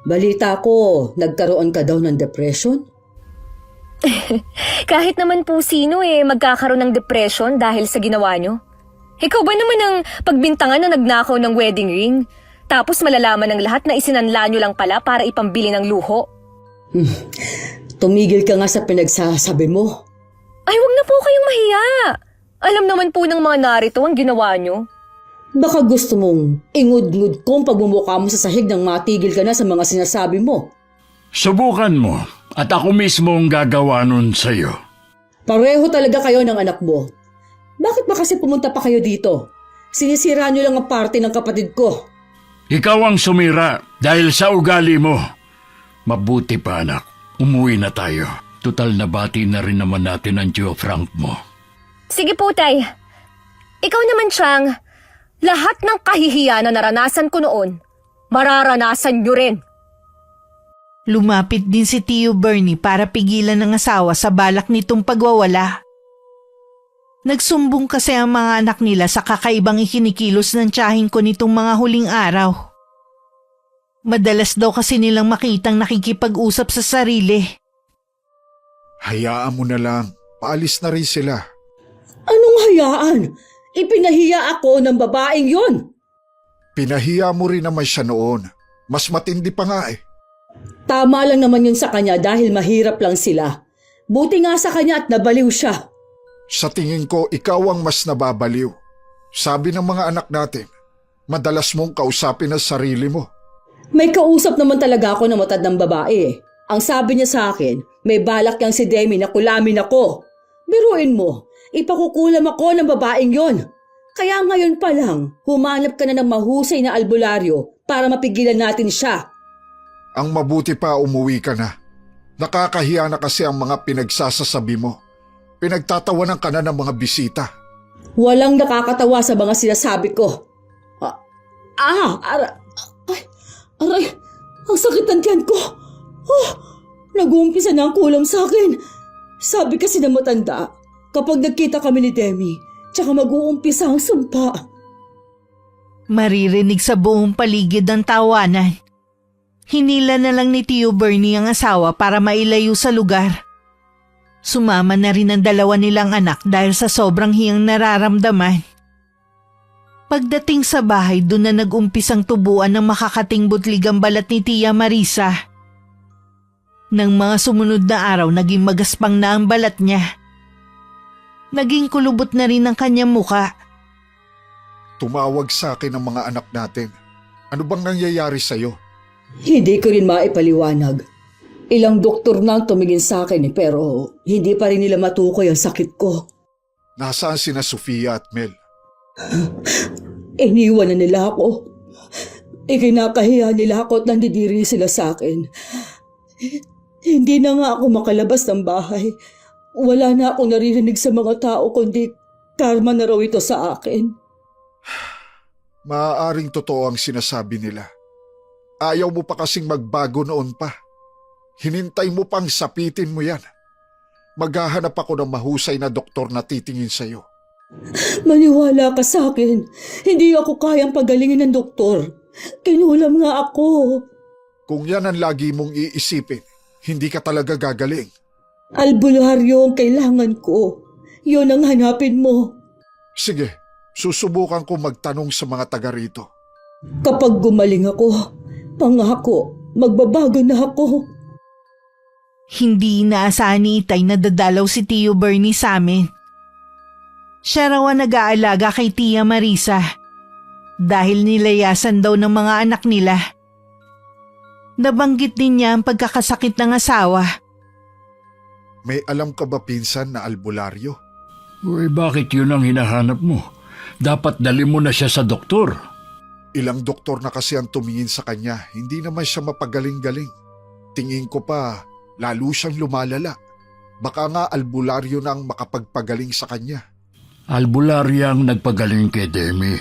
Balita ko, nagkaroon ka daw ng depression? Kahit naman po sino magkakaroon ng depression dahil sa ginawa nyo. Ikaw ba naman ang pagbintangan na nagnakaw ng wedding ring? Tapos malalaman ng lahat na isinanla nyo lang pala para ipambili ng luho. Tumigil ka nga sa pinagsasabi mo. Ay, wag na po kayong mahiya. Alam naman po ng mga narito ang ginawa nyo. Baka gusto mong ingud-ngud kong pagmumukha mo sa sahig nang matigil ka na sa mga sinasabi mo. Subukan mo at ako mismo ang gagawa nun sa'yo. Pareho talaga kayo ng anak mo. Bakit ba kasi pumunta pa kayo dito? Sinisira niyo lang ang party ng kapatid ko. Ikaw ang sumira dahil sa ugali mo. Mabuti pa anak, umuwi na tayo. Tutal na bati na rin naman natin ang Tio Frank mo. Sige po, Tay. Ikaw naman, Chang. Lahat ng kahihiyan na naranasan ko noon, mararanasan nyo rin. Lumapit din si Tio Bernie para pigilan ng asawa sa balak nitong pagwawala. Nagsumbong kasi ang mga anak nila sa kakaibang ikinikilos ng tiyahin ko nitong mga huling araw. Madalas daw kasi nilang makitang nakikipag-usap sa sarili. Hayaan mo na lang. Paalis na rin sila. Anong hayaan? Ipinahiya ako ng babaeng yon. Pinahiya mo rin naman siya noon. Mas matindi pa nga eh. Tama lang naman yun sa kanya dahil mahirap lang sila. Buti nga sa kanya at nabaliw siya. Sa tingin ko, ikaw ang mas nababaliw. Sabi ng mga anak natin, madalas mong kausapin ang sarili mo. May kausap naman talaga ako na matandang babae. Ang sabi niya sa akin, may balak yang si Demi na kulamin ako. Biruin mo, ipakukulam ako ng babaeng yon. Kaya ngayon pa lang, humanap ka na ng mahusay na albularyo para mapigilan natin siya. Ang mabuti pa umuwi ka na. Nakakahiya na kasi ang mga pinagsasasabi mo. Pinagtatawanan ka na ng mga bisita. Walang nakakatawa sa mga sinasabi ko. Aray, ang sakit ng tiyan ko. Nag-uumpisa na ang kulam sa akin. Sabi kasi na matanda, kapag nagkita kami ni Demi, tsaka mag-uumpisa ang sumpa. Maririnig sa buong paligid ang tawanan. Hinila na lang ni Tio Bernie ang asawa para mailayo sa lugar. Sumama na rin ang dalawa nilang anak dahil sa sobrang hiyang nararamdaman. Pagdating sa bahay, doon na nag-umpisang tubuan ng makakating butlig ang balat ni Tia Marisa. Nang mga sumunod na araw, naging magaspang na ang balat niya. Naging kulubot na rin ang kanyang muka. Tumawag sa akin ang mga anak natin. Ano bang nangyayari sa'yo? Hindi ko rin maipaliwanag. Ilang doktor na ang tumingin sa akin pero hindi pa rin nila matukoy ang sakit ko. Nasaan sina Sofia at Mel? Iniwan na nila ako. Ikinakahiya nila ako at nandidiri sila sa akin. Hindi na nga ako makalabas ng bahay. Wala na akong naririnig sa mga tao kundi karma na raw ito sa akin. Maaaring totoo ang sinasabi nila. Ayaw mo pa kasing magbago noon pa. Hinintay mo pang sapitin mo yan. Maghahanap ako ng mahusay na doktor na titingin sa'yo. Maniwala ka sa akin. Hindi ako kayang pagalingin ng doktor. Kinulam nga ako. Kung yan ang lagi mong iisipin, hindi ka talaga gagaling. Albularyo ang kailangan ko. Yun ang hanapin mo. Sige, susubukan ko magtanong sa mga taga rito. Kapag gumaling ako, pangako, magbabago na ako. Hindi inaasahan ni Itay na dadalaw si Tio Bernie sa amin. Siya raw ang nag-aalaga kay Tia Marisa dahil nilayasan daw ng mga anak nila. Nabanggit din niya ang pagkakasakit ng asawa. May alam ka ba pinsan na albularyo? Uy, bakit yun ang hinahanap mo? Dapat dali mo na siya sa doktor. Ilang doktor na kasi ang tumingin sa kanya, hindi naman siya mapagaling-galing. Tingin ko pa, lalo siyang lumalala. Baka nga albularyo na ang makapagpagaling sa kanya. Albularya ang nagpagaling kay Demi.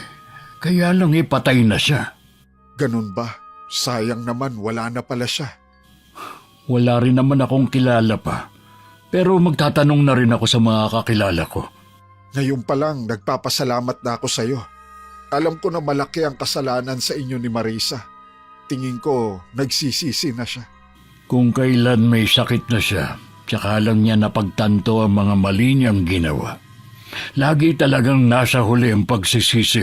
Kaya lang ipatay na siya. Ganun ba? Sayang naman, wala na pala siya. Wala rin naman akong kilala pa. Pero magtatanong na rin ako sa mga kakilala ko. Ngayon pa lang, nagpapasalamat na ako sa'yo. Alam ko na malaki ang kasalanan sa inyo ni Marisa. Tingin ko, nagsisisi na siya. Kung kailan may sakit na siya, tsaka lang niya napagtanto ang mga mali niyang ginawa. Lagi talagang nasa huli ang pagsisisi.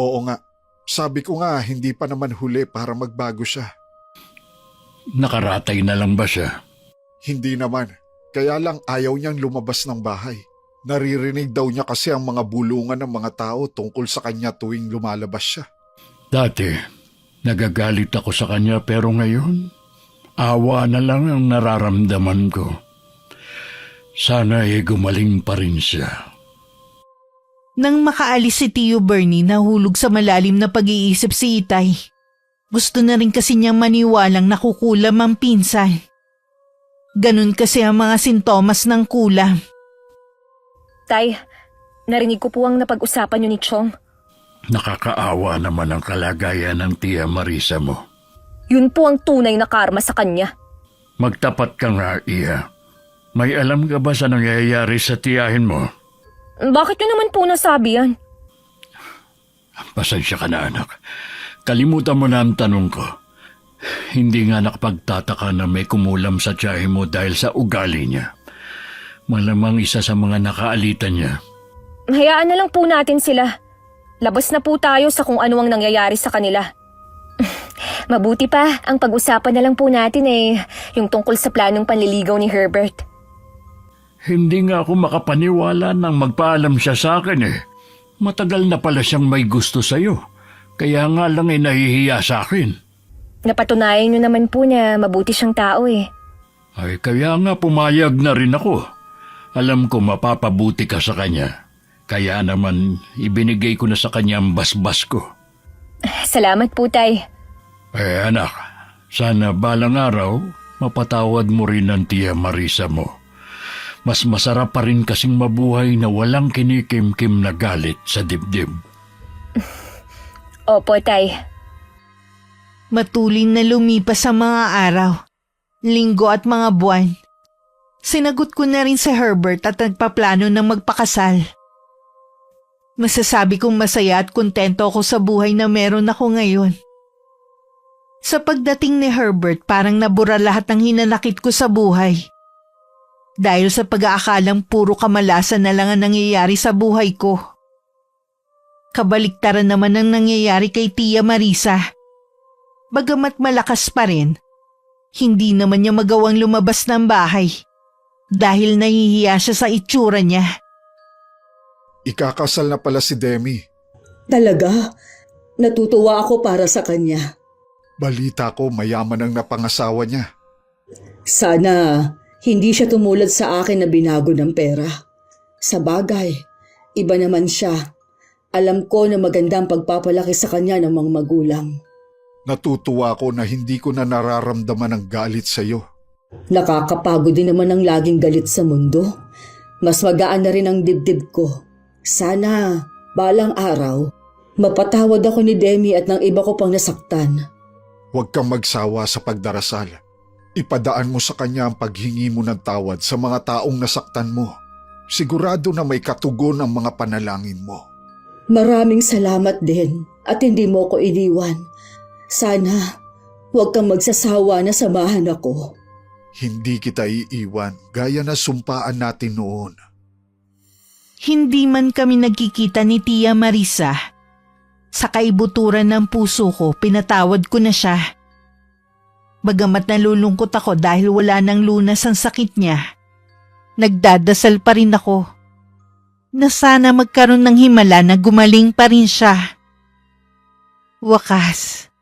Oo nga, sabi ko nga hindi pa naman huli para magbago siya. Nakaratay na lang ba siya? Hindi naman, kaya lang ayaw niyang lumabas ng bahay. Naririnig daw niya kasi ang mga bulungan ng mga tao tungkol sa kanya tuwing lumalabas siya. Dati, nagagalit ako sa kanya pero ngayon, awa na lang ang nararamdaman ko. Sana gumaling pa rin siya. Nang makaalis si Tio Bernie, nahulog sa malalim na pag-iisip si Itay. Gusto na rin kasi niyang maniwalang nakukulam ang pinsan. Ganun kasi ang mga sintomas ng kulam. Tay, narinig ko po ang napag-usapan niyo ni Chong. Nakakaawa naman ang kalagayan ng Tia Marisa mo. Yun po ang tunay na karma sa kanya. Magtapat ka nga, Iha. May alam ka ba sa nangyayari sa tiyahin mo? Bakit niyo naman po nasabi yan? Pasensya ka na, anak. Kalimutan mo na ang tanong ko. Hindi nga nakapagtataka na may kumulam sa tiyahin mo dahil sa ugali niya. Malamang isa sa mga nakaalitan niya. Hayaan na lang po natin sila. Labas na po tayo sa kung ano ang nangyayari sa kanila. Mabuti pa, ang pag-usapan na lang po natin yung tungkol sa planong panliligaw ni Herbert. Hindi nga ako makapaniwala nang magpaalam siya sa akin . Matagal na pala siyang may gusto sa'yo. Kaya nga lang nahihiya sa akin. Napatunayan niyo naman po na mabuti siyang tao . Ay kaya nga pumayag na rin ako. Alam ko mapapabuti ka sa kanya. Kaya naman ibinigay ko na sa kanya ang basbas ko. Salamat po, Tay. Anak, sana balang araw mapatawad mo rin ang Tia Marisa mo. Mas masarap pa rin kasing mabuhay na walang kinikimkim na galit sa dibdib. Opo, Tay. Matuling na lumipas ang mga araw, linggo at mga buwan. Sinagot ko na rin si Herbert at nagpaplano ng magpakasal. Masasabi kong masaya at kontento ako sa buhay na meron ako ngayon. Sa pagdating ni Herbert, parang nabura lahat ng hinanakit ko sa buhay. Dahil sa pag-aakalang puro kamalasan na lang ang nangyayari sa buhay ko. Kabaliktaran naman ang nangyayari kay Tia Marisa. Bagamat malakas pa rin, Hindi naman niya magawang lumabas ng bahay dahil nahihiya siya sa itsura niya. Ikakasal na pala si Demi. Talaga? Natutuwa ako para sa kanya. Balita ko mayaman ang napangasawa niya. Sana hindi siya tumulad sa akin na binago ng pera. Sa bagay, iba naman siya. Alam ko na magandang pagpapalaki sa kanya ng mga magulang. Natutuwa ko na hindi ko na nararamdaman ang galit sa iyo. Nakakapagod din naman ang laging galit sa mundo. Mas magaan na rin ang dibdib ko. Sana, balang araw, mapatawad ako ni Demi at ng iba ko pang nasaktan. Huwag kang magsawa sa pagdarasal. Ipadaan mo sa kanya ang paghingi mo ng tawad sa mga taong nasaktan mo. Sigurado na may katugon ang mga panalangin mo. Maraming salamat din at hindi mo ko iniwan. Sana, huwag kang magsasawa na samahan ako. Hindi kita iiwan gaya na sumpaan natin noon. Hindi man kami nagkikita ni Tia Marisa. Sa kaibuturan ng puso ko, pinatawad ko na siya. Bagamat nalulungkot ako dahil wala nang lunas ang sakit niya, nagdadasal pa rin ako na sana magkaroon ng himala na gumaling pa rin siya. Wakas,